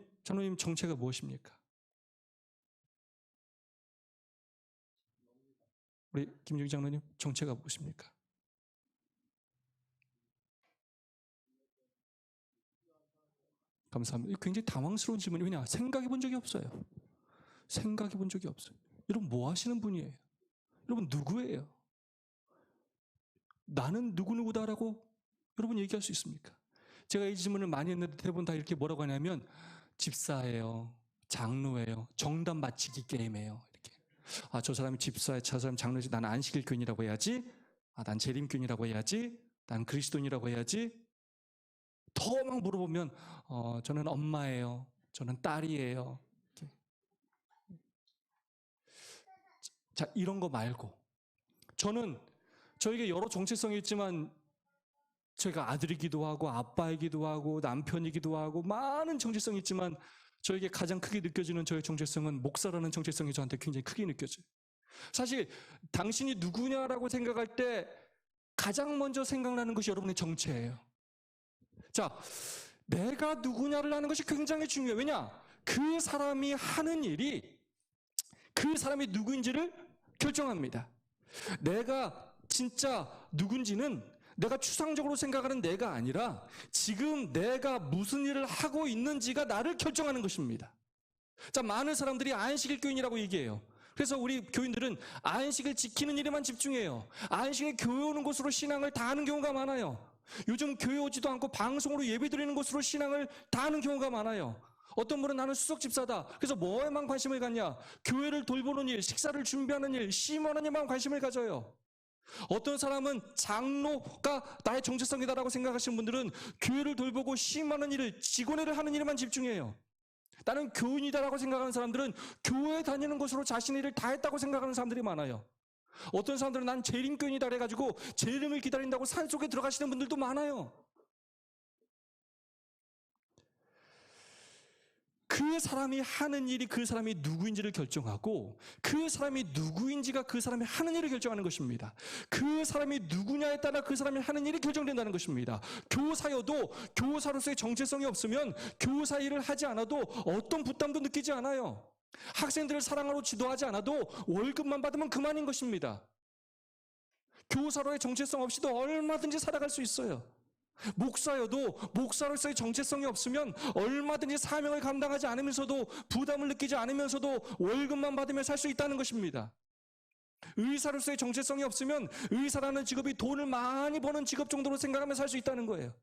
정체가 무엇입니까? 우리 김유기 장로님 정체가 무엇입니까? 감사합니다. 굉장히 당황스러운 질문이 왜냐? 생각해 본 적이 없어요. 여러분 뭐 하시는 분이에요? 여러분 누구예요? 나는 누구누구다라고 여러분 얘기할 수 있습니까? 제가 이 질문을 많이 했는데 대부분 다 이렇게 뭐라고 하냐면 집사예요, 장로예요, 정답 맞히기 게임이에요. 이렇게. 저 사람이 집사에, 저 사람 장로지, 난 안식일교인이라고 해야지, 난 재림교인이라고 해야지, 난 그리스도인이라고 해야지. 더 막 물어보면 저는 엄마예요, 저는 딸이에요. 이렇게. 자, 이런 거 말고 저는 저에게 여러 정체성이 있지만 제가 아들이기도 하고 아빠이기도 하고 남편이기도 하고 많은 정체성이 있지만 저에게 가장 크게 느껴지는 저의 정체성은 목사라는 정체성이 저한테 굉장히 크게 느껴져요. 사실 당신이 누구냐라고 생각할 때 가장 먼저 생각나는 것이 여러분의 정체예요. 자, 내가 누구냐를 아는 것이 굉장히 중요해요. 왜냐? 그 사람이 하는 일이 그 사람이 누구인지를 결정합니다. 내가 진짜 누군지는 내가 추상적으로 생각하는 내가 아니라 지금 내가 무슨 일을 하고 있는지가 나를 결정하는 것입니다. 자, 많은 사람들이 안식일 교인이라고 얘기해요. 그래서 우리 교인들은 안식을 지키는 일에만 집중해요. 안식일 교회 오는 곳으로 신앙을 다하는 경우가 많아요. 요즘 교회 오지도 않고 방송으로 예배 드리는 곳으로 신앙을 다하는 경우가 많아요. 어떤 분은 나는 수석 집사다. 그래서 뭐에만 관심을 갖냐? 교회를 돌보는 일, 식사를 준비하는 일, 심원하는 일만 관심을 가져요. 어떤 사람은 장로가 나의 정체성이다라고 생각하시는 분들은 교회를 돌보고 심하는 일을, 직원회를 하는 일에만 집중해요. 나는 교인이다라고 생각하는 사람들은 교회 다니는 것으로 자신의 일을 다 했다고 생각하는 사람들이 많아요. 어떤 사람들은 난 재림교인이다 그래가지고 재림을 기다린다고 산속에 들어가시는 분들도 많아요. 그 사람이 하는 일이 그 사람이 누구인지를 결정하고 그 사람이 누구인지가 그 사람이 하는 일을 결정하는 것입니다. 그 사람이 누구냐에 따라 그 사람이 하는 일이 결정된다는 것입니다. 교사여도 교사로서의 정체성이 없으면 교사 일을 하지 않아도 어떤 부담도 느끼지 않아요. 학생들을 사랑하러 지도하지 않아도 월급만 받으면 그만인 것입니다. 교사로의 정체성 없이도 얼마든지 살아갈 수 있어요. 목사여도 목사로서의 정체성이 없으면 얼마든지 사명을 감당하지 않으면서도 부담을 느끼지 않으면서도 월급만 받으며 살 수 있다는 것입니다. 의사로서의 정체성이 없으면 의사라는 직업이 돈을 많이 버는 직업 정도로 생각하며 살 수 있다는 거예요.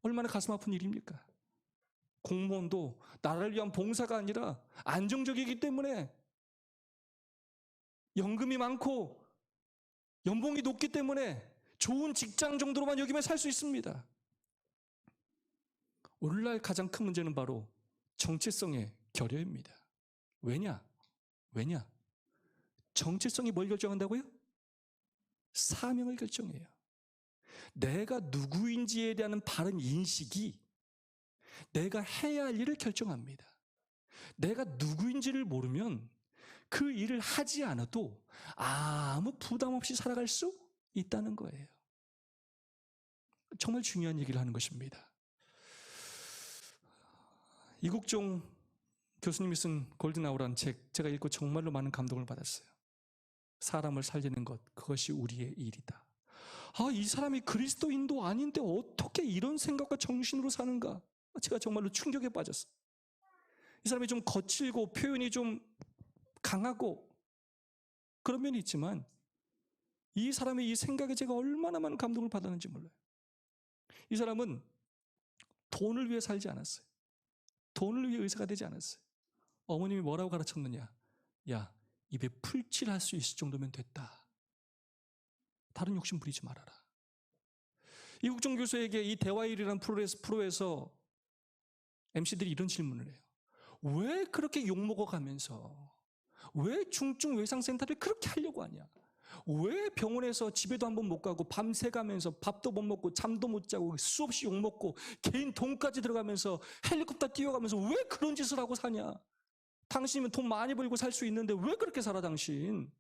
얼마나 가슴 아픈 일입니까? 공무원도 나라를 위한 봉사가 아니라 안정적이기 때문에 연금이 많고 연봉이 높기 때문에 좋은 직장 정도로만 여기면 살 수 있습니다. 오늘날 가장 큰 문제는 바로 정체성의 결여입니다. 왜냐? 정체성이 뭘 결정한다고요? 사명을 결정해요. 내가 누구인지에 대한 바른 인식이 내가 해야 할 일을 결정합니다. 내가 누구인지를 모르면 그 일을 하지 않아도 아무 부담 없이 살아갈 수 있다는 거예요. 정말 중요한 얘기를 하는 것입니다. 이국종 교수님이 쓴 골든아워라는 책, 제가 읽고 정말로 많은 감동을 받았어요. 사람을 살리는 것, 그것이 우리의 일이다. 이 사람이 그리스도인도 아닌데 어떻게 이런 생각과 정신으로 사는가? 제가 정말로 충격에 빠졌어요. 이 사람이 좀 거칠고 표현이 좀 강하고 그런 면이 있지만 이 사람의 이 생각에 제가 얼마나 많은 감동을 받았는지 몰라요. 이 사람은 돈을 위해 살지 않았어요. 돈을 위해 의사가 되지 않았어요. 어머님이 뭐라고 가르쳤느냐? 야, 입에 풀칠할 수 있을 정도면 됐다. 다른 욕심 부리지 말아라. 이국종 교수에게 이 대화일이라는 프로에서 MC들이 이런 질문을 해요. 왜 그렇게 욕먹어가면서 왜 중증 외상센터를 그렇게 하려고 하냐? 왜 병원에서 집에도 한번 못 가고 밤새 가면서 밥도 못 먹고 잠도 못 자고 수없이 욕먹고 개인 돈까지 들어가면서 헬리콥터 뛰어가면서 왜 그런 짓을 하고 사냐? 당신이면 돈 많이 벌고 살 수 있는데 왜 그렇게 살아 당신?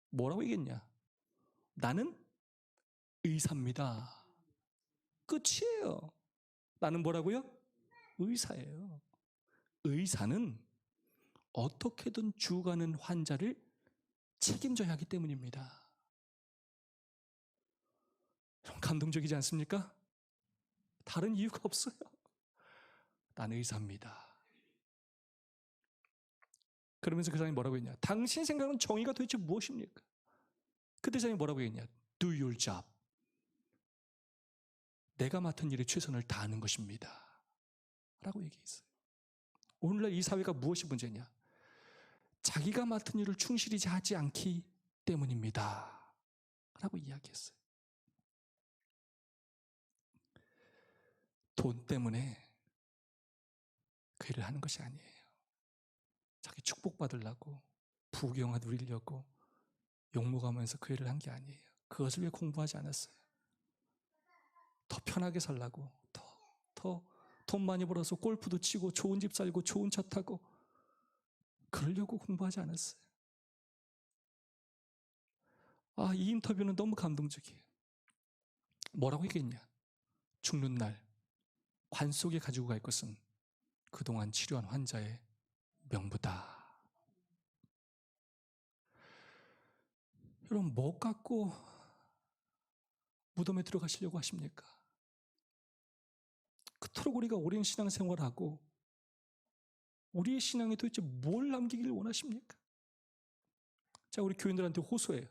뭐라고 얘기했냐? 나는 의사입니다. 끝이에요. 나는 뭐라고요? 의사예요. 의사는 어떻게든 죽어가는 환자를 책임져야 하기 때문입니다. 감동적이지 않습니까? 다른 이유가 없어요. 나는 의사입니다. 그러면서 그 사람이 뭐라고 했냐? 당신 생각은 정의가 도대체 무엇입니까? 그때 사람이 뭐라고 했냐? Do your job. 내가 맡은 일에 최선을 다하는 것입니다. 라고 얘기했어요. 오늘날 이 사회가 무엇이 문제냐? 자기가 맡은 일을 충실히 하지 않기 때문입니다. 라고 이야기했어요. 돈 때문에 그 일을 하는 것이 아니에요. 자기 축복받으려고 부귀영화 누리려고 욕먹으면서 그 일을 한 게 아니에요. 그것을 위해 공부하지 않았어요. 더 편하게 살라고, 더 돈 많이 벌어서 골프도 치고 좋은 집 살고 좋은 차 타고 그러려고 공부하지 않았어요. 이 인터뷰는 너무 감동적이에요. 뭐라고 얘기했냐? 죽는 날 관 속에 가지고 갈 것은 그동안 치료한 환자의 명부다. 여러분, 뭐 갖고 무덤에 들어가시려고 하십니까? 그토록 우리가 오랜 신앙생활하고 우리의 신앙에 도대체 뭘 남기길 원하십니까? 자, 우리 교인들한테 호소해요.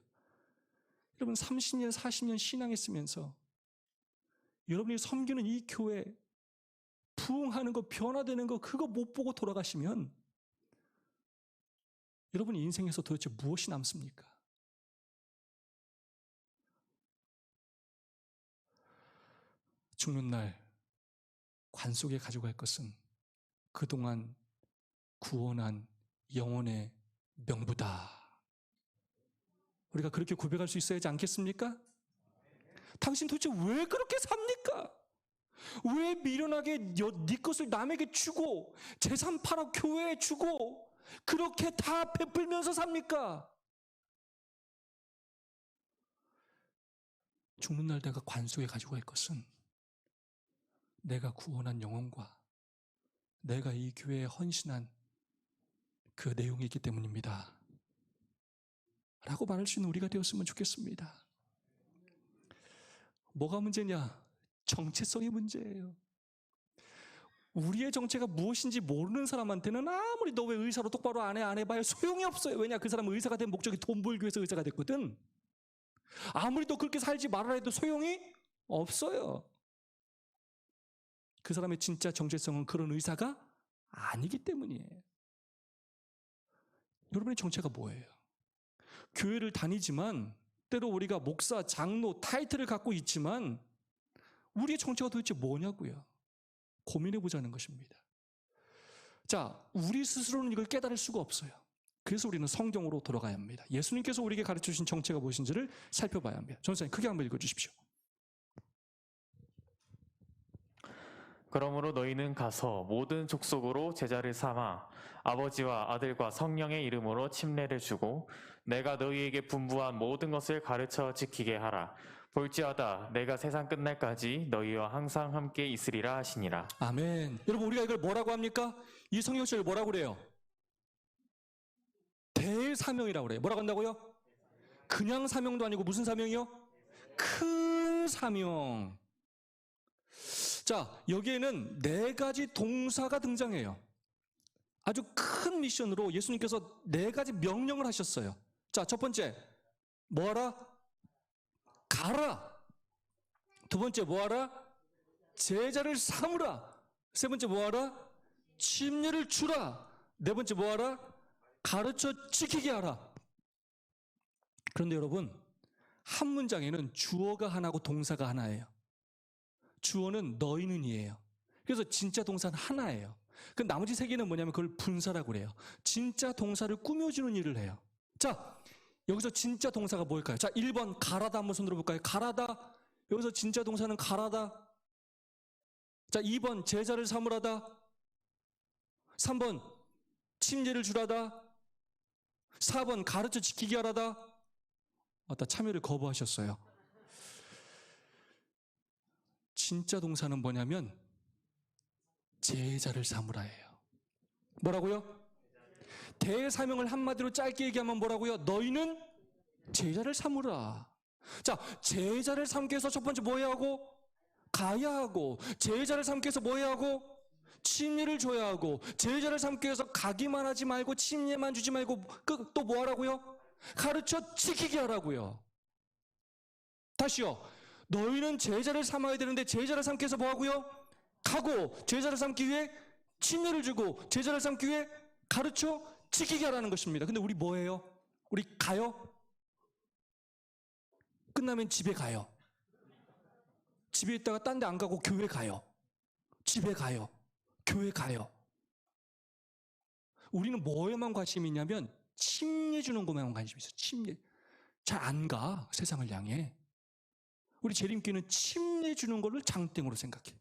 여러분, 30년, 40년 신앙했으면서 여러분이 섬기는 이 교회 부흥하는 거, 변화되는 거 그거 못 보고 돌아가시면 여러분 인생에서 도대체 무엇이 남습니까? 죽는 날 관 속에 가져갈 것은 그동안 구원한 영혼의 명부다. 우리가 그렇게 고백할 수 있어야 하지 않겠습니까? 당신 도대체 왜 그렇게 삽니까? 왜 미련하게 네 것을 남에게 주고 재산 팔아 교회에 주고 그렇게 다 베풀면서 삽니까? 죽는 날 내가 관 속에 가지고 갈 것은 내가 구원한 영혼과 내가 이 교회에 헌신한 그 내용이기 때문입니다. 라고 말할 수 있는 우리가 되었으면 좋겠습니다. 뭐가 문제냐? 정체성이 문제예요. 우리의 정체가 무엇인지 모르는 사람한테는 아무리 너 왜 의사로 똑바로 안 해봐야 소용이 없어요. 왜냐? 그 사람은 의사가 된 목적이 돈 벌기 위해서 의사가 됐거든. 아무리 또 그렇게 살지 말아라 해도 소용이 없어요. 그 사람의 진짜 정체성은 그런 의사가 아니기 때문이에요. 여러분의 정체가 뭐예요? 교회를 다니지만 때로 우리가 목사, 장로, 타이틀을 갖고 있지만 우리의 정체가 도대체 뭐냐고요? 고민해보자는 것입니다. 자, 우리 스스로는 이걸 깨달을 수가 없어요. 그래서 우리는 성경으로 돌아가야 합니다. 예수님께서 우리에게 가르쳐주신 정체가 무엇인지를 살펴봐야 합니다. 전사님, 크게 한번 읽어주십시오. 그러므로 너희는 가서 모든 족속으로 제자를 삼아 아버지와 아들과 성령의 이름으로 침례를 주고 내가 너희에게 분부한 모든 것을 가르쳐 지키게 하라. 볼지어다 내가 세상 끝날까지 너희와 항상 함께 있으리라 하시니라. 아멘. 여러분, 우리가 이걸 뭐라고 합니까? 이 성경책을 뭐라고 그래요? 대사명이라고 그래요. 뭐라고 한다고요? 그냥 사명도 아니고 무슨 사명이요? 큰 사명. 자, 여기에는 4가지 동사가 등장해요. 아주 큰 미션으로 예수님께서 4가지 명령을 하셨어요. 자, 첫 번째, 뭐하라? 가라. 두 번째, 뭐하라? 제자를 삼으라. 세 번째, 뭐하라? 침례를 주라. 네 번째, 뭐하라? 가르쳐 지키게 하라. 그런데 여러분, 한 문장에는 주어가 하나고 동사가 하나예요. 주어는 너희는이에요. 그래서 진짜 동사는 하나예요. 그 나머지 3개는 뭐냐면 그걸 분사라고 그래요. 진짜 동사를 꾸며주는 일을 해요. 자, 여기서 진짜 동사가 뭘까요? 자, 1번 가라다 한번 손 들어볼까요? 가라다. 여기서 진짜 동사는 가라다. 자, 2번 제자를 삼으라다. 3번 침례를 주라다. 4번 가르쳐 지키게 하라다. 참여를 거부하셨어요. 진짜 동사는 뭐냐면 제자를 삼으라예요. 뭐라고요? 대사명을 한마디로 짧게 얘기하면 뭐라고요? 너희는 제자를 삼으라. 자, 제자를 삼기 위해서 첫 번째 뭐 해야 하고? 가야 하고. 제자를 삼기 위해서 뭐 해야 하고? 침례를 줘야 하고. 제자를 삼기 위해서 가기만 하지 말고 침례만 주지 말고 또 뭐 하라고요? 가르쳐 지키게 하라고요. 다시요. 너희는 제자를 삼아야 되는데 제자를 삼기 위해서 뭐 하고요? 가고. 제자를 삼기 위해 침례를 주고. 제자를 삼기 위해 가르쳐 지키게 하라는 것입니다. 근데 우리 뭐 해요? 우리 가요? 끝나면 집에 가요. 집에 있다가 딴 데 안 가고 교회 가요. 집에 가요. 교회 가요. 우리는 뭐에만 관심이 있냐면 침례 주는 것에만 관심이 있어요. 침례. 잘 안 가, 세상을 향해. 우리 재림교회는 침례 주는 거를 장땡으로 생각해.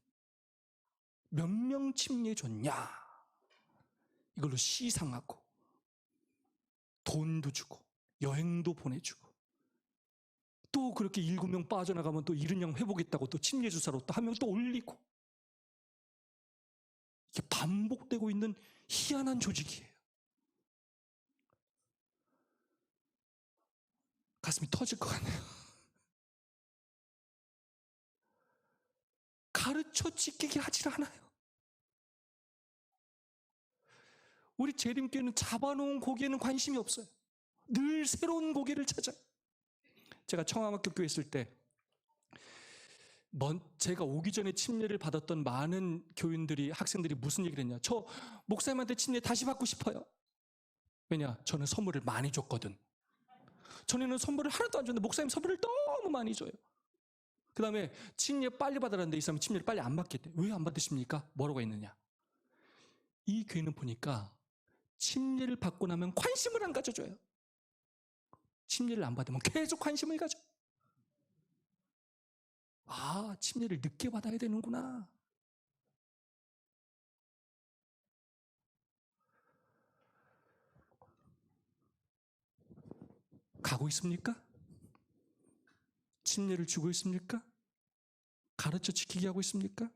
몇 명 침례 줬냐? 이걸로 시상하고 돈도 주고 여행도 보내주고 또 그렇게 7명 빠져나가면 또 70명 회복했다고 또 침례 주사로 또 1명 또 올리고 이게 반복되고 있는 희한한 조직이에요. 가슴이 터질 것 같네요. 가르쳐 지키게 하질 않아요. 우리 재림교회는 잡아놓은 고개는 관심이 없어요. 늘 새로운 고개를 찾아요. 제가 청암학교 교회 있을 때 제가 오기 전에 침례를 받았던 많은 교인들이, 학생들이 무슨 얘기를 했냐. 저 목사님한테 침례 다시 받고 싶어요. 왜냐? 저는 선물을 많이 줬거든. 전에는 선물을 하나도 안 줬는데 목사님 선물을 너무 많이 줘요. 그 다음에 침례 빨리 받으라는데 이 사람이 침례를 빨리 안 받겠대. 왜 안 받으십니까? 뭐라고 했느냐. 이 교회는 보니까 침례를 받고 나면 관심을 안 가져줘요. 침례를 안 받으면 계속 관심을 가져. 아, 침례를 늦게 받아야 되는구나. 가고 있습니까? 침례를 주고 있습니까? 가르쳐 지키게 하고 있습니까?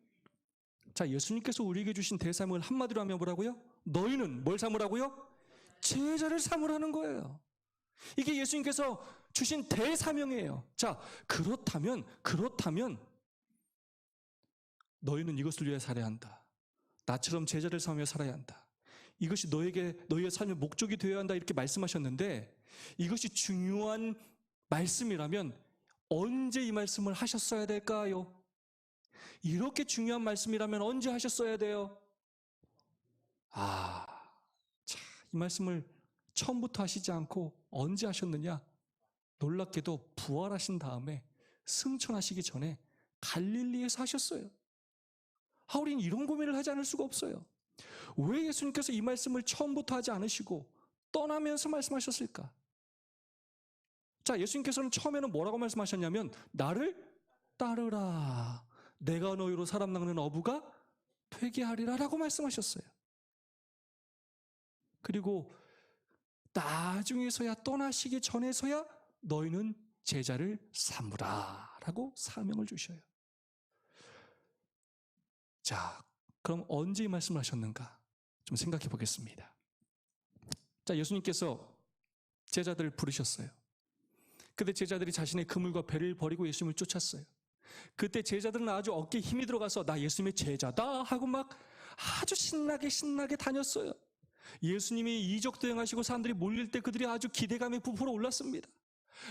자, 예수님께서 우리에게 주신 대사명을 한마디로 하면 뭐라고요? 너희는 뭘 삼으라고요? 제자를 삼으라는 거예요. 이게 예수님께서 주신 대사명이에요. 자, 그렇다면 너희는 이것을 위해 살아야 한다. 나처럼 제자를 삼으며 살아야 한다. 이것이 너희의 삶의 목적이 되어야 한다 이렇게 말씀하셨는데 이것이 중요한 말씀이라면 언제 이 말씀을 하셨어야 될까요? 이렇게 중요한 말씀이라면 언제 하셨어야 돼요? 이 말씀을 처음부터 하시지 않고 언제 하셨느냐? 놀랍게도 부활하신 다음에 승천하시기 전에 갈릴리에서 하셨어요. 우리는 이런 고민을 하지 않을 수가 없어요. 왜 예수님께서 이 말씀을 처음부터 하지 않으시고 떠나면서 말씀하셨을까? 자, 예수님께서는 처음에는 뭐라고 말씀하셨냐면 나를 따르라. 내가 너희로 사람 낚는 어부가 되게 하리라 라고 말씀하셨어요. 그리고 나중에서야 떠나시기 전에서야 너희는 제자를 삼으라 라고 사명을 주셔요. 자, 그럼 언제 이 말씀을 하셨는가? 좀 생각해 보겠습니다. 자, 예수님께서 제자들을 부르셨어요. 그때 제자들이 자신의 그물과 배를 버리고 예수님을 쫓았어요. 그때 제자들은 아주 어깨에 힘이 들어가서 나 예수님의 제자다 하고 막 아주 신나게 다녔어요. 예수님이 이적도 행하시고 사람들이 몰릴 때 그들이 아주 기대감에 부풀어 올랐습니다.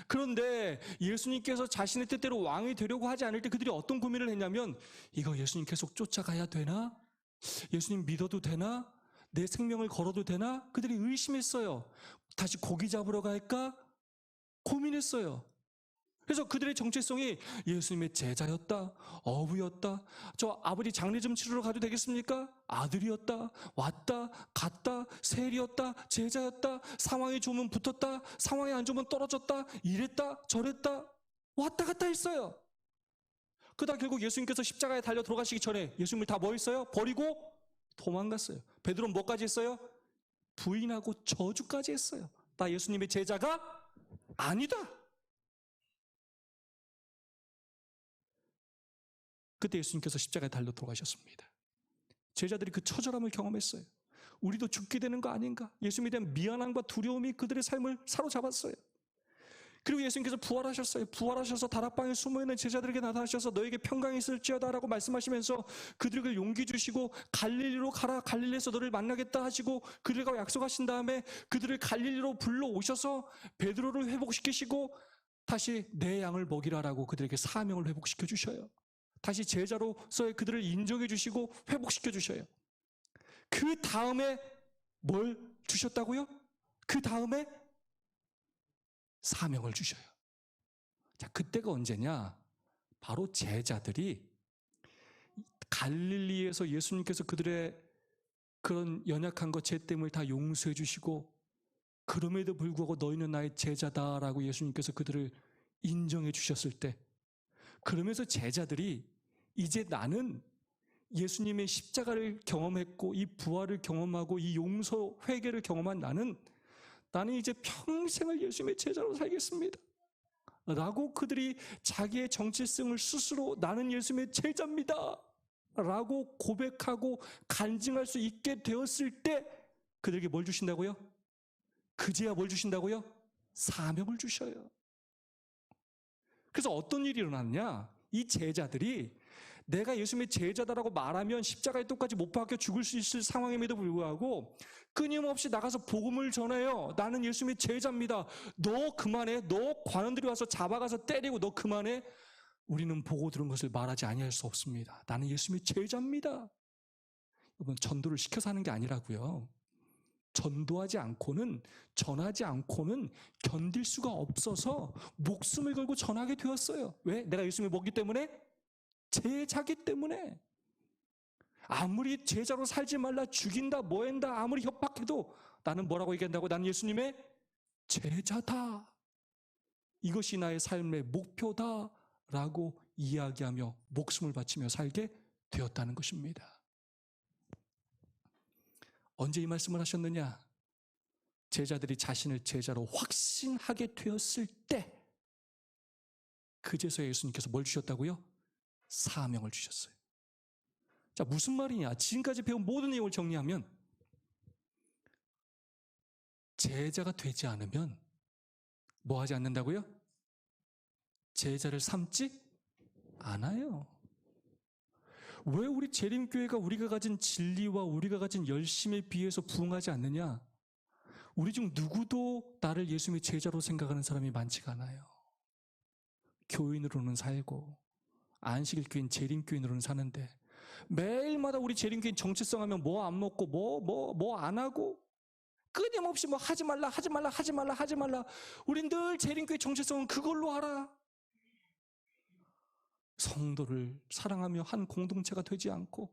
그런데 예수님께서 자신의 뜻대로 왕이 되려고 하지 않을 때 그들이 어떤 고민을 했냐면 이거 예수님 계속 쫓아가야 되나? 예수님 믿어도 되나? 내 생명을 걸어도 되나? 그들이 의심했어요. 다시 고기 잡으러 갈까? 고민했어요. 그래서 그들의 정체성이 예수님의 제자였다, 어부였다, 저 아버지 장례 좀 치르러 가도 되겠습니까? 아들이었다, 왔다, 갔다, 세리였다, 제자였다, 상황이 좋으면 붙었다, 상황이 안 좋으면 떨어졌다, 이랬다, 저랬다, 왔다 갔다 했어요. 그러다 결국 예수님께서 십자가에 달려 돌아가시기 전에 예수님을 다 뭐 했어요? 버리고 도망갔어요. 베드로는 뭐까지 했어요? 부인하고 저주까지 했어요. 나 예수님의 제자가 아니다. 그때 예수님께서 십자가에 달려 돌아가셨습니다. 제자들이 그 처절함을 경험했어요. 우리도 죽게 되는 거 아닌가? 예수님에 대한 미안함과 두려움이 그들의 삶을 사로잡았어요. 그리고 예수님께서 부활하셨어요. 부활하셔서 다락방에 숨어있는 제자들에게 나타나셔서 너에게 평강이 있을지어다 라고 말씀하시면서 그들에게 용기 주시고 갈릴리로 가라, 갈릴리에서 너를 만나겠다 하시고 그들과 약속하신 다음에 그들을 갈릴리로 불러오셔서 베드로를 회복시키시고 다시 내 양을 먹이라라고 그들에게 사명을 회복시켜 주셔요. 다시 제자로서의 그들을 인정해 주시고 회복시켜 주셔요. 그 다음에 뭘 주셨다고요? 그 다음에 사명을 주셔요. 자, 그때가 언제냐? 바로 제자들이 갈릴리에서 예수님께서 그들의 그런 연약한 것, 죄 때문에 다 용서해 주시고 그럼에도 불구하고 너희는 나의 제자다라고 예수님께서 그들을 인정해 주셨을 때, 그러면서 제자들이 이제 나는 예수님의 십자가를 경험했고 이 부활을 경험하고 이 용서 회개를 경험한 나는 이제 평생을 예수님의 제자로 살겠습니다 라고 그들이 자기의 정체성을 스스로 나는 예수님의 제자입니다 라고 고백하고 간증할 수 있게 되었을 때 그들에게 뭘 주신다고요? 그제야 뭘 주신다고요? 사명을 주셔요. 그래서 어떤 일이 일어났냐? 이 제자들이 내가 예수님의 제자다라고 말하면 십자가에 똑같이 못 박혀 죽을 수 있을 상황임에도 불구하고 끊임없이 나가서 복음을 전해요. 나는 예수님의 제자입니다. 너 그만해. 너 관원들이 와서 잡아가서 때리고 너 그만해. 우리는 보고 들은 것을 말하지 아니할 수 없습니다. 나는 예수님의 제자입니다. 여러분, 전도를 시켜서 하는 게 아니라고요. 전도하지 않고는, 전하지 않고는 견딜 수가 없어서 목숨을 걸고 전하게 되었어요. 왜? 내가 예수님을 먹기 때문에? 제자기 때문에. 아무리 제자로 살지 말라, 죽인다, 뭐한다, 아무리 협박해도 나는 뭐라고 얘기한다고? 나는 예수님의 제자다. 이것이 나의 삶의 목표다라고 이야기하며 목숨을 바치며 살게 되었다는 것입니다. 언제 이 말씀을 하셨느냐? 제자들이 자신을 제자로 확신하게 되었을 때, 그제서야 예수님께서 뭘 주셨다고요? 사명을 주셨어요. 자, 무슨 말이냐? 지금까지 배운 모든 내용을 정리하면 제자가 되지 않으면 뭐 하지 않는다고요? 제자를 삼지 않아요. 왜 우리 재림교회가 우리가 가진 진리와 우리가 가진 열심에 비해서 부응하지 않느냐? 우리 중 누구도 나를 예수님의 제자로 생각하는 사람이 많지가 않아요. 교인으로는 살고 안식일교인 재림교인으로는 사는데 매일마다 우리 재림교인 정체성 하면 뭐 안 먹고 뭐 안 하고 끊임없이 뭐 하지 말라. 우린 늘 재림교회 정체성은 그걸로 알아. 성도를 사랑하며 한 공동체가 되지 않고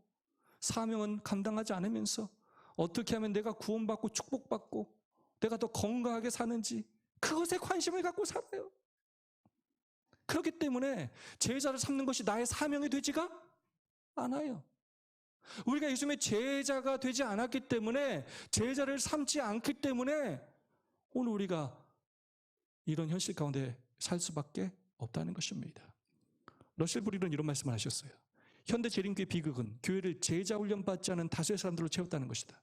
사명은 감당하지 않으면서 어떻게 하면 내가 구원받고 축복받고 내가 더 건강하게 사는지 그것에 관심을 갖고 살아요. 그렇기 때문에 제자를 삼는 것이 나의 사명이 되지가 않아요. 우리가 예수님의 제자가 되지 않았기 때문에, 제자를 삼지 않기 때문에 오늘 우리가 이런 현실 가운데 살 수밖에 없다는 것입니다. 러셀 브리는 이런 말씀을 하셨어요. 현대 재림교회 비극은 교회를 제자 훈련 받지 않은 다수의 사람들로 채웠다는 것이다.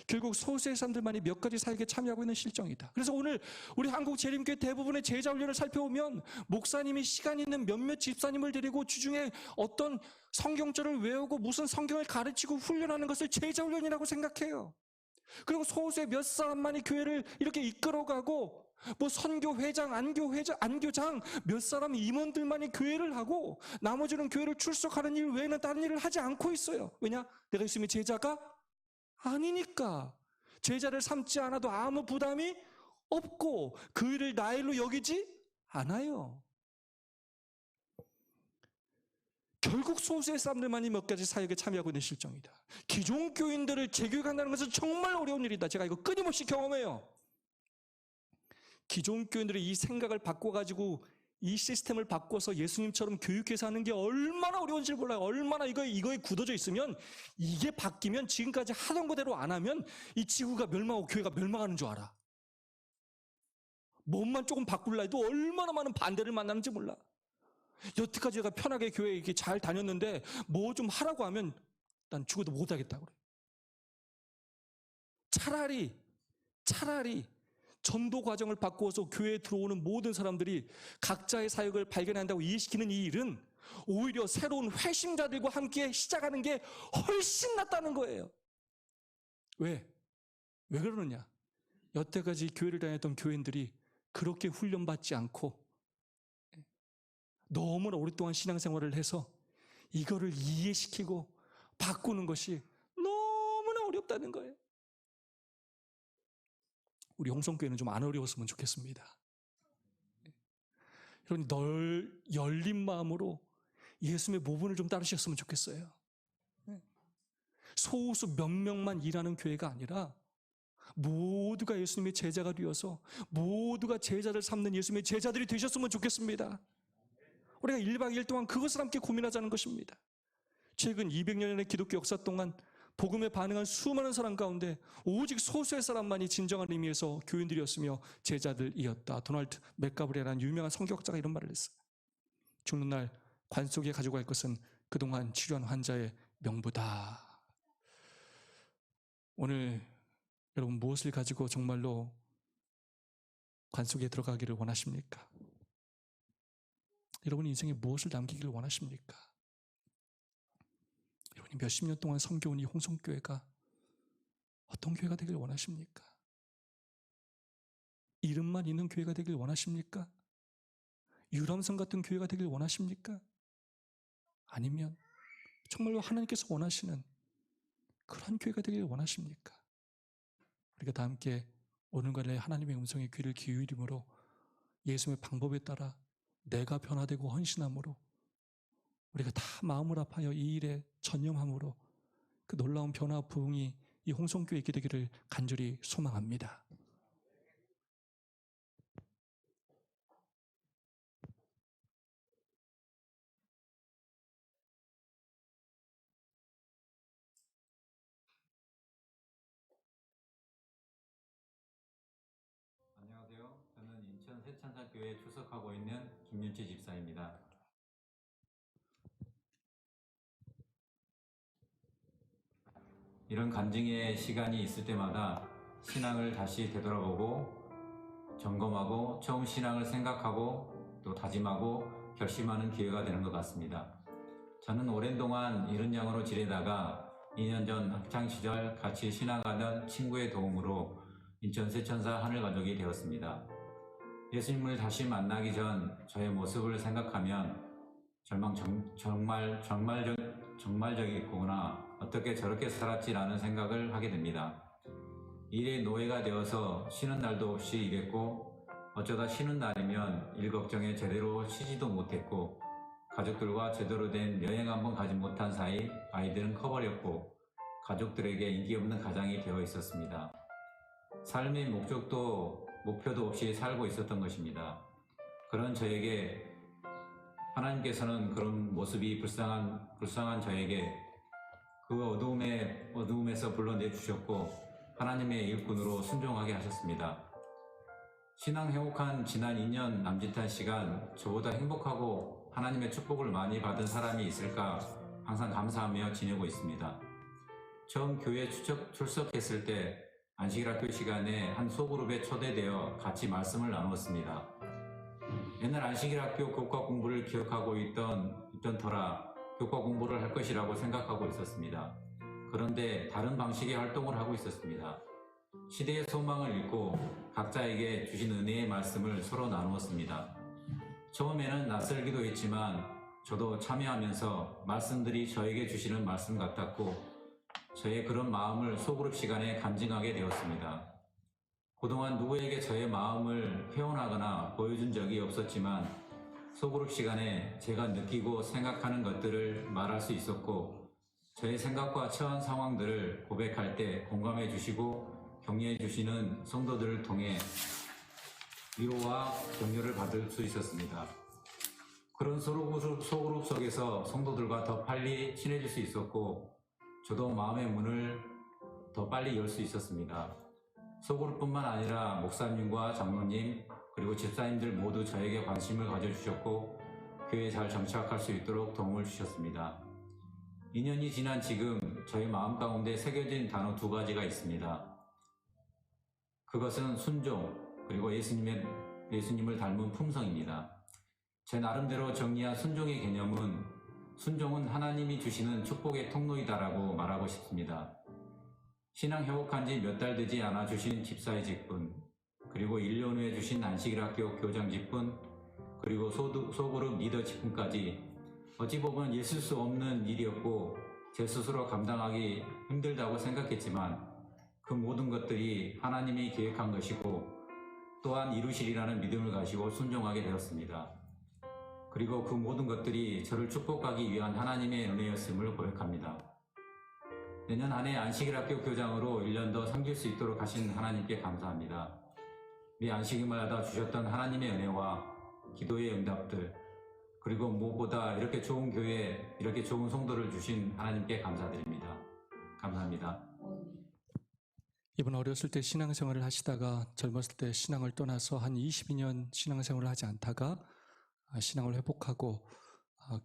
결국 소수의 사람들만이 몇 가지 사역에 참여하고 있는 실정이다. 그래서 오늘 우리 한국 재림교회 대부분의 제자 훈련을 살펴보면 목사님이 시간 있는 몇몇 집사님을 데리고 주중에 어떤 성경절을 외우고 무슨 성경을 가르치고 훈련하는 것을 제자 훈련이라고 생각해요. 그리고 소수의 몇 사람만이 교회를 이렇게 이끌어가고 뭐 선교회장, 안교장 몇 사람 임원들만이 교회를 하고 나머지는 교회를 출석하는 일 외에는 다른 일을 하지 않고 있어요. 왜냐? 내가 예수님의 제자가 아니니까. 제자를 삼지 않아도 아무 부담이 없고 그 일을 나의 일로 여기지 않아요. 결국 소수의 사람들만이 몇 가지 사역에 참여하고 있는 실정이다. 기존 교인들을 재교육한다는 것은 정말 어려운 일이다. 제가 이거 끊임없이 경험해요. 기존 교인들의 이 생각을 바꿔가지고 이 시스템을 바꿔서 예수님처럼 교육해서 하는 게 얼마나 어려운지 몰라요. 얼마나 이거에 굳어져 있으면, 이게 바뀌면 지금까지 하던 거대로 안 하면 이 지구가 멸망하고 교회가 멸망하는 줄 알아. 몸만 조금 바꿀라 해도 얼마나 많은 반대를 만나는지 몰라. 여태까지 내가 편하게 교회 이렇게 잘 다녔는데 뭐 좀 하라고 하면 난 죽어도 못하겠다고 그래. 차라리 전도 과정을 바꾸어서 교회에 들어오는 모든 사람들이 각자의 사역을 발견한다고 이해시키는 이 일은 오히려 새로운 회심자들과 함께 시작하는 게 훨씬 낫다는 거예요. 왜 그러느냐? 여태까지 교회를 다녔던 교인들이 그렇게 훈련받지 않고 너무나 오랫동안 신앙생활을 해서 이거를 이해시키고 바꾸는 것이 너무나 어렵다는 거예요. 우리 홍성교회는 좀 안 어려웠으면 좋겠습니다. 여러분, 열린 마음으로 예수님의 모분을 좀 따르셨으면 좋겠어요. 소수 몇 명만 일하는 교회가 아니라 모두가 예수님의 제자가 되어서 모두가 제자를 삼는 예수님의 제자들이 되셨으면 좋겠습니다. 우리가 1박 2일 동안 그것을 함께 고민하자는 것입니다. 최근 200년의 기독교 역사 동안 복음에 반응한 수많은 사람 가운데 오직 소수의 사람만이 진정한 의미에서 교인들이었으며 제자들이었다. 도널드 맥가브레라는 유명한 성경학자가 이런 말을 했어요. 죽는 날 관 속에 가지고 갈 것은 그동안 치료한 환자의 명부다. 오늘 여러분 무엇을 가지고 정말로 관 속에 들어가기를 원하십니까? 여러분 인생에 무엇을 남기기를 원하십니까? 여러분이 몇십 년 동안 섬겨온 이 홍성교회가 어떤 교회가 되길 원하십니까? 이름만 있는 교회가 되길 원하십니까? 유람선 같은 교회가 되길 원하십니까? 아니면 정말로 하나님께서 원하시는 그런 교회가 되길 원하십니까? 우리가 다 함께 오늘날의 하나님의 음성에 귀를 기울임으로 예수님의 방법에 따라 내가 변화되고 헌신함으로 우리가 다 마음을 아파요 이 일에 전념함으로 그 놀라운 변화 부흥이 이 홍성교회 있게 되기를 간절히 소망합니다. 안녕하세요. 저는 인천 새천사교회에 출석하고 있는 김윤치 집사입니다. 이런 간증의 시간이 있을 때마다 신앙을 다시 되돌아보고 점검하고 처음 신앙을 생각하고 또 다짐하고 결심하는 기회가 되는 것 같습니다. 저는 오랜 동안 이른 양으로 지내다가 2년 전 학창시절 같이 신앙하던 친구의 도움으로 인천 새천사 하늘가족이 되었습니다. 예수님을 다시 만나기 전 저의 모습을 생각하면 정말적이구나, 어떻게 저렇게 살았지라는 생각을 하게 됩니다. 일의 노예가 되어서 쉬는 날도 없이 일했고 어쩌다 쉬는 날이면 일 걱정에 제대로 쉬지도 못했고 가족들과 제대로 된 여행 한번 가지 못한 사이 아이들은 커버렸고 가족들에게 인기 없는 가장이 되어 있었습니다. 삶의 목표도 없이 살고 있었던 것입니다. 그런 저에게 하나님께서는 그런 모습이 불쌍한 저에게 그 어두움에서 불러내 주셨고 하나님의 일꾼으로 순종하게 하셨습니다. 신앙 회복한 지난 2년 남짓한 시간 저보다 행복하고 하나님의 축복을 많이 받은 사람이 있을까 항상 감사하며 지내고 있습니다. 처음 교회 출석했을 때 안식일학교 시간에 한 소그룹에 초대되어 같이 말씀을 나누었습니다. 옛날 안식일학교 교과 공부를 기억하고 있던 터라 교과 공부를 할 것이라고 생각하고 있었습니다. 그런데 다른 방식의 활동을 하고 있었습니다. 시대의 소망을 읽고 각자에게 주신 은혜의 말씀을 서로 나누었습니다. 처음에는 낯설기도 했지만 저도 참여하면서 말씀들이 저에게 주시는 말씀 같았고 저의 그런 마음을 소그룹 시간에 간증하게 되었습니다. 그동안 누구에게 저의 마음을 표현하거나 보여준 적이 없었지만 소그룹 시간에 제가 느끼고 생각하는 것들을 말할 수 있었고 저의 생각과 처한 상황들을 고백할 때 공감해 주시고 격려해 주시는 성도들을 통해 위로와 격려를 받을 수 있었습니다. 그런 소그룹 속에서 성도들과 더 빨리 친해질 수 있었고 저도 마음의 문을 더 빨리 열 수 있었습니다. 소그룹뿐만 아니라 목사님과 장로님 그리고 집사님들 모두 저에게 관심을 가져주셨고 교회에 잘 정착할 수 있도록 도움을 주셨습니다. 2년이 지난 지금 저의 마음 가운데 새겨진 단어 2가지가 있습니다. 그것은 순종 그리고 예수님을 닮은 품성입니다. 제 나름대로 정리한 순종의 개념은 순종은 하나님이 주시는 축복의 통로이다라고 말하고 싶습니다. 신앙 회복한 지 몇 달 되지 않아 주신 집사의 직분, 그리고 1년 후에 주신 안식일학교 교장 직분, 그리고 소그룹 리더 직분까지 어찌 보면 있을 수 없는 일이었고 제 스스로 감당하기 힘들다고 생각했지만 그 모든 것들이 하나님이 계획한 것이고 또한 이루시리라는 믿음을 가지고 순종하게 되었습니다. 그리고 그 모든 것들이 저를 축복하기 위한 하나님의 은혜였음을 고백합니다. 내년 한 해 안식일학교 교장으로 1년 더 섬길 수 있도록 하신 하나님께 감사합니다. 우리 안식일마다 주셨던 하나님의 은혜와 기도의 응답들, 그리고 무엇보다 이렇게 좋은 교회, 이렇게 좋은 성도를 주신 하나님께 감사드립니다. 감사합니다. 이분 어렸을 때 신앙생활을 하시다가 젊었을 때 신앙을 떠나서 한 22년 신앙생활을 하지 않다가 신앙을 회복하고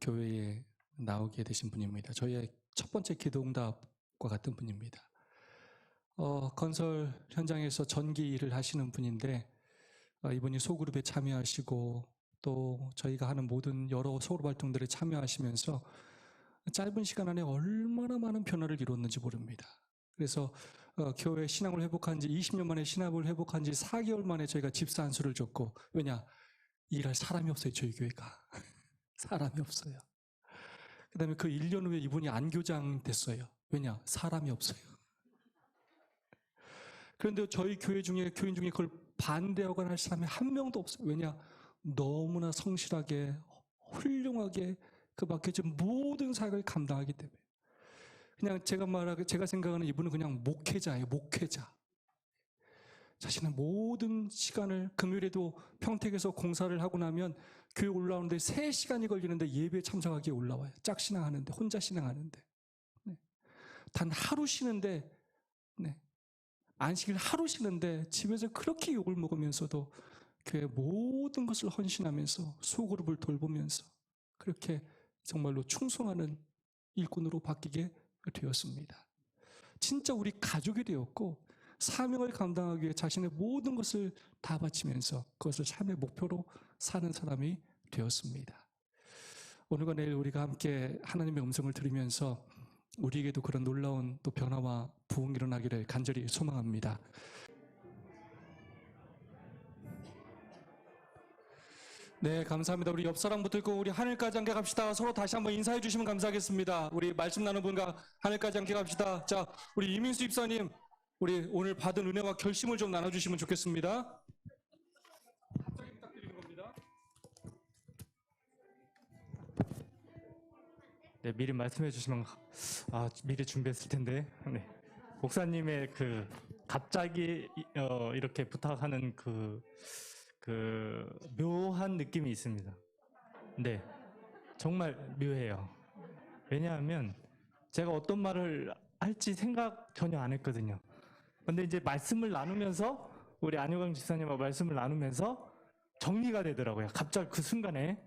교회에 나오게 되신 분입니다. 저희의 첫 번째 기도응답과 같은 분입니다. 건설 현장에서 전기 일을 하시는 분인데 이분이 소그룹에 참여하시고 또 저희가 하는 모든 여러 소그룹 활동들에 참여하시면서 짧은 시간 안에 얼마나 많은 변화를 이뤘는지 모릅니다. 그래서 교회 신앙을 회복한 지 20년 만에 신앙을 회복한 지 4개월 만에 저희가 집사 한 수를 줬고, 왜냐? 일할 사람이 없어요, 저희 교회가. 사람이 없어요. 그 다음에 그 1년 후에 이분이 안교장 됐어요. 왜냐? 사람이 없어요. 그런데 저희 교회 중에, 교인 중에 그걸 반대하거나 할 사람이 한 명도 없어요. 왜냐? 너무나 성실하게, 훌륭하게 그 맡겨진 모든 사역을 감당하기 때문에. 그냥 제가 생각하는 이분은 그냥 목회자예요, 목회자. 자신의 모든 시간을, 금요일에도 평택에서 공사를 하고 나면 교회 올라오는데 3시간이 걸리는데 예배에 참석하기에 올라와요. 짝신앙하는데, 혼자 신앙하는데. 네. 단 하루 쉬는데, 네. 안식일 하루 쉬는데 집에서 그렇게 욕을 먹으면서도 교회 모든 것을 헌신하면서 소그룹을 돌보면서 그렇게 정말로 충성하는 일꾼으로 바뀌게 되었습니다. 진짜 우리 가족이 되었고 사명을 감당하기 위해 자신의 모든 것을 다 바치면서 그것을 삶의 목표로 사는 사람이 되었습니다. 오늘과 내일 우리가 함께 하나님의 음성을 들으면서 우리에게도 그런 놀라운 또 변화와 부흥이 일어나기를 간절히 소망합니다. 네, 감사합니다. 우리 옆 사람부터 있고 우리 하늘까지 함께 갑시다. 서로 다시 한번 인사해 주시면 감사하겠습니다. 우리 말씀 나눈 분과 하늘까지 함께 갑시다. 자, 우리 이민수 입사님, 우리 오늘 받은 은혜와 결심을 좀 나눠주시면 좋겠습니다. 갑자기 부탁드리는 겁니다. 네, 미리 말씀해 주시면 미리 준비했을 텐데. 네. 목사님의 그 갑자기 이렇게 부탁하는 그 묘한 느낌이 있습니다. 네, 정말 묘해요. 왜냐하면 제가 어떤 말을 할지 생각 전혀 안 했거든요. 근데 이제 말씀을 나누면서 우리 안효강 집사님과 말씀을 나누면서 정리가 되더라고요. 갑자기 그 순간에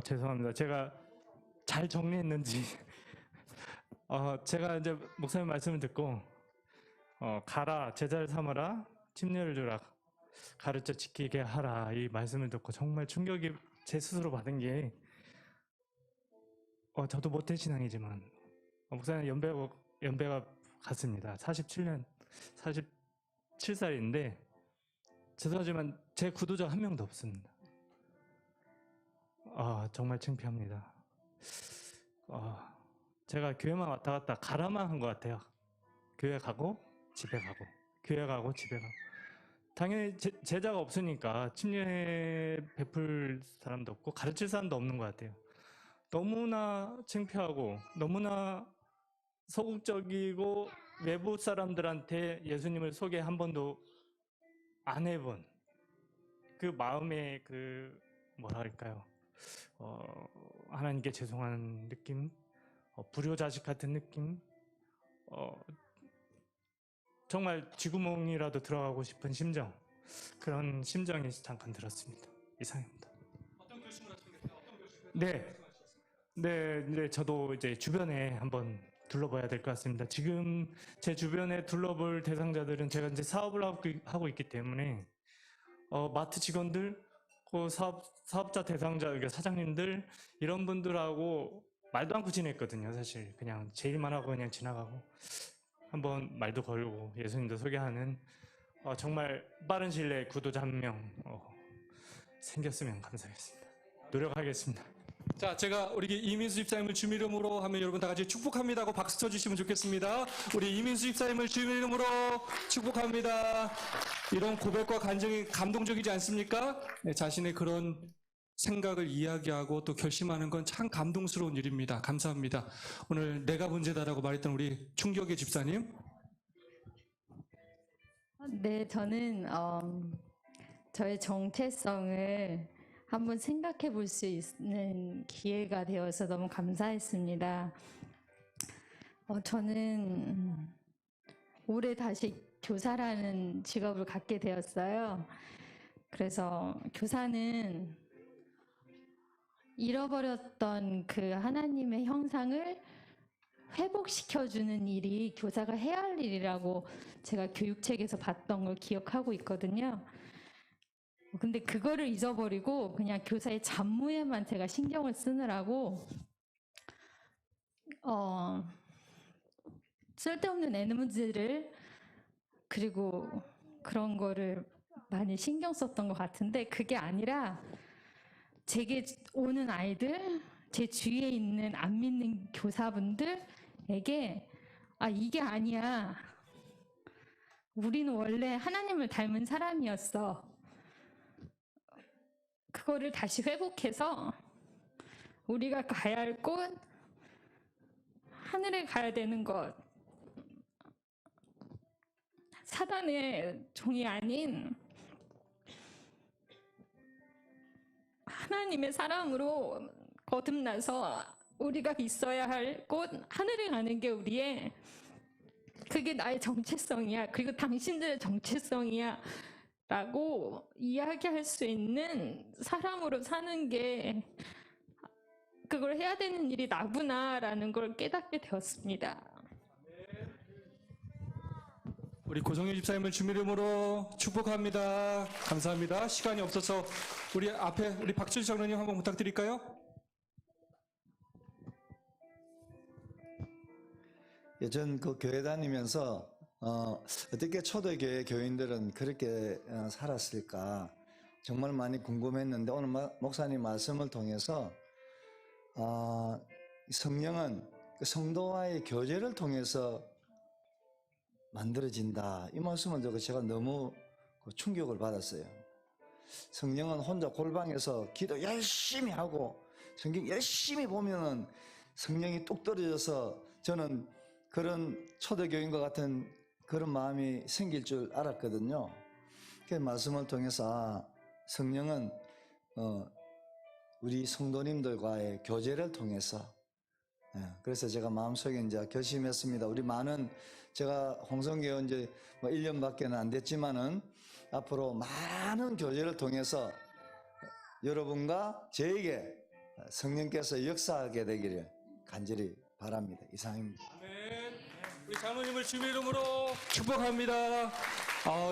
죄송합니다. 제가 잘 정리했는지 제가 이제 목사님 말씀을 듣고 가라 제자를 삼아라 침례를 주라 가르쳐 지키게 하라 이 말씀을 듣고 정말 충격이 제 스스로 받은 게 저도 모태 신앙이지만 목사님 연배가 같습니다. 47살인데 죄송하지만 제 구도자 한 명도 없습니다. 정말 창피합니다. 제가 교회만 왔다 갔다 가라만 한 것 같아요. 교회 가고 집에 가고 교회 가고 집에 가고 당연히 제자가 없으니까 침례 베풀 사람도 없고 가르칠 사람도 없는 것 같아요. 너무나 창피하고 너무나 소극적이고 외부 사람들한테 예수님을 소개 한 번도 안 해본 그 마음의 그 뭐라 할까요? 하나님께 죄송한 느낌, 불효자식 같은 느낌, 정말 쥐구멍이라도 들어가고 싶은 심정, 그런 심정이 잠깐 들었습니다. 이상입니다. 어떤 결심을 하셨겠어요? 어떤 결심을 네, 저도 이제 주변에 한번 둘러봐야 될 것 같습니다. 지금 제 주변에 둘러볼 대상자들은 제가 이제 사업을 하고 있기 때문에 마트 직원들, 그 사업자 대상자, 그러니까 사장님들 이런 분들하고 말도 않고 지냈거든요. 사실 그냥 제 일만 하고 그냥 지나가고 한번 말도 걸고 예수님도 소개하는 정말 빠른 시일 내에 구도자 한 명 생겼으면 감사하겠습니다. 노력하겠습니다. 자, 제가 우리 이민수 집사님을 주님 이름으로 하면 여러분 다 같이 축복합니다 하고 박수 쳐주시면 좋겠습니다. 우리 이민수 집사님을 주님 이름으로 축복합니다. 이런 고백과 간증이 감동적이지 않습니까? 네, 자신의 그런 생각을 이야기하고 또 결심하는 건 참 감동스러운 일입니다. 감사합니다. 오늘 내가 문제다라고 말했던 우리 충격의 집사님. 네, 저는 저의 정체성을 한번 생각해 볼 수 있는 기회가 되어서 너무 감사했습니다. 저는 올해 다시 교사라는 직업을 갖게 되었어요. 그래서 교사는 잃어버렸던 그 하나님의 형상을 회복시켜주는 일이 교사가 해야 할 일이라고 제가 교육책에서 봤던 걸 기억하고 있거든요. 근데 그거를 잊어버리고 그냥 교사의 잡무에만 제가 신경을 쓰느라고 쓸데없는 에너지를 그리고 그런 거를 많이 신경 썼던 것 같은데 그게 아니라 제게 오는 아이들, 제 주위에 있는 안 믿는 교사분들에게 이게 아니야. 우리는 원래 하나님을 닮은 사람이었어. 그거를 다시 회복해서 우리가 가야 할 곳, 하늘에 가야 되는 것, 사단의 종이 아닌 하나님의 사랑으로 거듭나서 우리가 있어야 할 곳, 하늘에 가는 게 그게 나의 정체성이야. 그리고 당신들의 정체성이야. 라고 이야기할 수 있는 사람으로 사는 게 그걸 해야 되는 일이 나구나라는 걸 깨닫게 되었습니다. 우리 고성희 집사님을 주님 이름으로 축복합니다. 감사합니다. 시간이 없어서 우리 앞에 우리 박준수 장로님 한번 부탁드릴까요? 예전 그 교회 다니면서 어떻게 초대교회 교인들은 그렇게 살았을까 정말 많이 궁금했는데 오늘 목사님 말씀을 통해서 성령은 그 성도와의 교제를 통해서 만들어진다. 이 말씀을 듣고 제가 너무 충격을 받았어요. 성령은 혼자 골방에서 기도 열심히 하고 성경 열심히 보면은 성령이 뚝 떨어져서 저는 그런 초대교인과 같은 그런 마음이 생길 줄 알았거든요. 그 말씀을 통해서 성령은 우리 성도님들과의 교제를 통해서 그래서 제가 마음속에 이제 결심했습니다. 우리 많은 제가 홍성교회 이제 1년밖에는 안 됐지만은 앞으로 많은 교제를 통해서 여러분과 저에게 성령께서 역사하게 되기를 간절히 바랍니다. 이상입니다. 아멘. 우리 장로님을 주님 이름으로 축복합니다.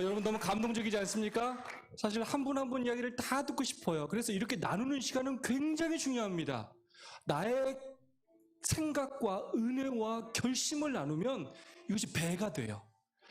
여러분 너무 감동적이지 않습니까? 사실 한 분 한 분 이야기를 다 듣고 싶어요. 그래서 이렇게 나누는 시간은 굉장히 중요합니다. 나의 생각과 은혜와 결심을 나누면 이것이 배가 돼요.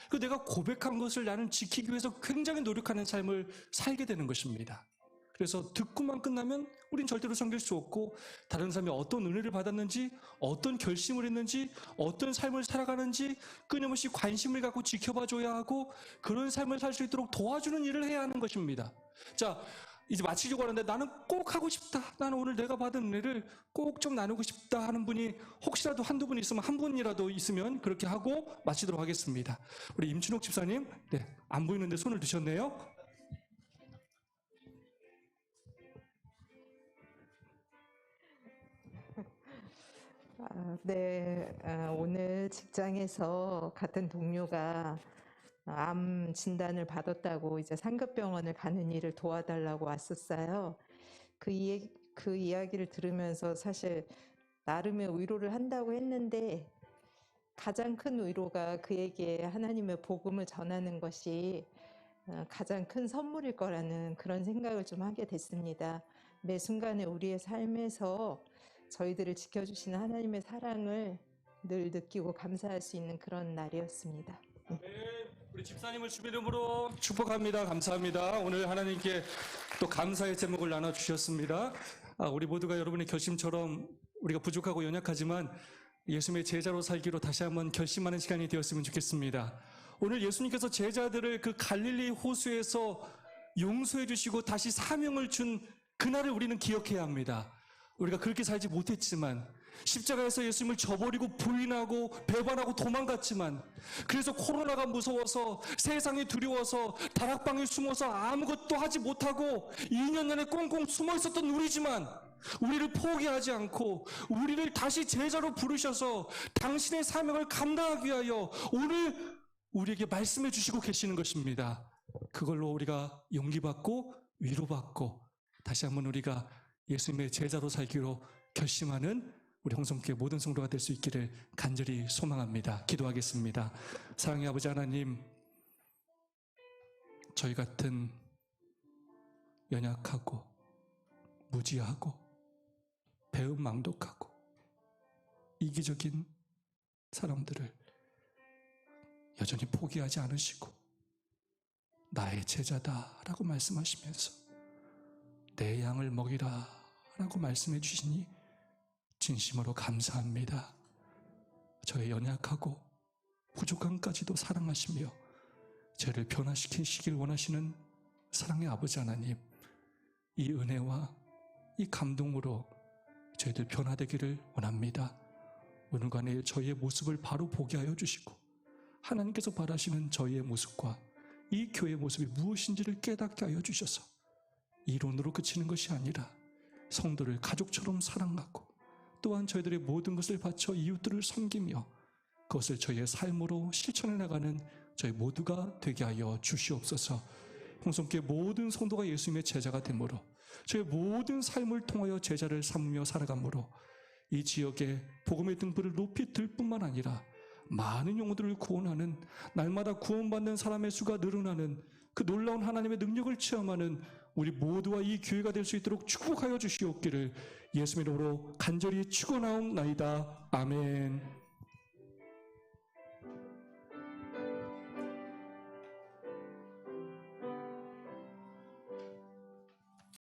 그리고 내가 고백한 것을 나는 지키기 위해서 굉장히 노력하는 삶을 살게 되는 것입니다. 그래서 듣고만 끝나면 우린 절대로 섬길 수 없고 다른 사람이 어떤 은혜를 받았는지 어떤 결심을 했는지 어떤 삶을 살아가는지 끊임없이 관심을 갖고 지켜봐줘야 하고 그런 삶을 살 수 있도록 도와주는 일을 해야 하는 것입니다. 자, 이제 마치려고 하는데 나는 꼭 하고 싶다. 나는 오늘 내가 받은 은혜를 꼭 좀 나누고 싶다 하는 분이 혹시라도 한두 분 있으면 한 분이라도 있으면 그렇게 하고 마치도록 하겠습니다. 우리 임춘옥 집사님, 네, 안 보이는데 손을 드셨네요. 네, 오늘 직장에서 같은 동료가 암 진단을 받았다고 이제 상급병원을 가는 일을 도와달라고 왔었어요. 그 이야기를 들으면서 사실 나름의 위로를 한다고 했는데 가장 큰 위로가 그에게 하나님의 복음을 전하는 것이 가장 큰 선물일 거라는 그런 생각을 좀 하게 됐습니다. 매 순간에 우리의 삶에서 저희들을 지켜주시는 하나님의 사랑을 늘 느끼고 감사할 수 있는 그런 날이었습니다. 네, 우리 집사님을 주님 이름으로 축복합니다. 감사합니다. 오늘 하나님께 또 감사의 제목을 나눠주셨습니다. 우리 모두가 여러분의 결심처럼 우리가 부족하고 연약하지만 예수님의 제자로 살기로 다시 한번 결심하는 시간이 되었으면 좋겠습니다. 오늘 예수님께서 제자들을 그 갈릴리 호수에서 용서해 주시고 다시 사명을 준 그날을 우리는 기억해야 합니다. 우리가 그렇게 살지 못했지만, 십자가에서 예수님을 저버리고 부인하고 배반하고 도망갔지만, 그래서 코로나가 무서워서, 세상이 두려워서 다락방에 숨어서 아무것도 하지 못하고 2년 내내 꽁꽁 숨어 있었던 우리지만, 우리를 포기하지 않고 우리를 다시 제자로 부르셔서 당신의 사명을 감당하기 위하여 오늘 우리에게 말씀해 주시고 계시는 것입니다. 그걸로 우리가 용기받고 위로받고 다시 한번 우리가 예수님의 제자로 살기로 결심하는 우리 홍성교회 모든 성도가 될 수 있기를 간절히 소망합니다. 기도하겠습니다. 사랑의 아버지 하나님, 저희 같은 연약하고 무지하고 배은망덕하고 이기적인 사람들을 여전히 포기하지 않으시고 나의 제자다라고 말씀하시면서 내 양을 먹이라 라고 말씀해 주시니 진심으로 감사합니다. 저의 연약하고 부족함까지도 사랑하시며 저를 변화시키시길 원하시는 사랑의 아버지 하나님, 이 은혜와 이 감동으로 저희들 변화되기를 원합니다. 오늘과 내일 저희의 모습을 바로 보게 하여 주시고 하나님께서 바라시는 저희의 모습과 이 교회의 모습이 무엇인지를 깨닫게 하여 주셔서 이론으로 그치는 것이 아니라 성도를 가족처럼 사랑하고 또한 저희들의 모든 것을 바쳐 이웃들을 섬기며 그것을 저희의 삶으로 실천해 나가는 저희 모두가 되게 하여 주시옵소서. 홍성교회 모든 성도가 예수님의 제자가 되므로 저희 모든 삶을 통하여 제자를 삼으며 살아가므로 이 지역에 복음의 등불을 높이 들 뿐만 아니라 많은 영혼들을 구원하는, 날마다 구원받는 사람의 수가 늘어나는 그 놀라운 하나님의 능력을 체험하는 우리 모두와 이 교회가 될 수 있도록 축복하여 주시옵기를 예수님의 이름으로 간절히 축원하옵나이다. 아멘.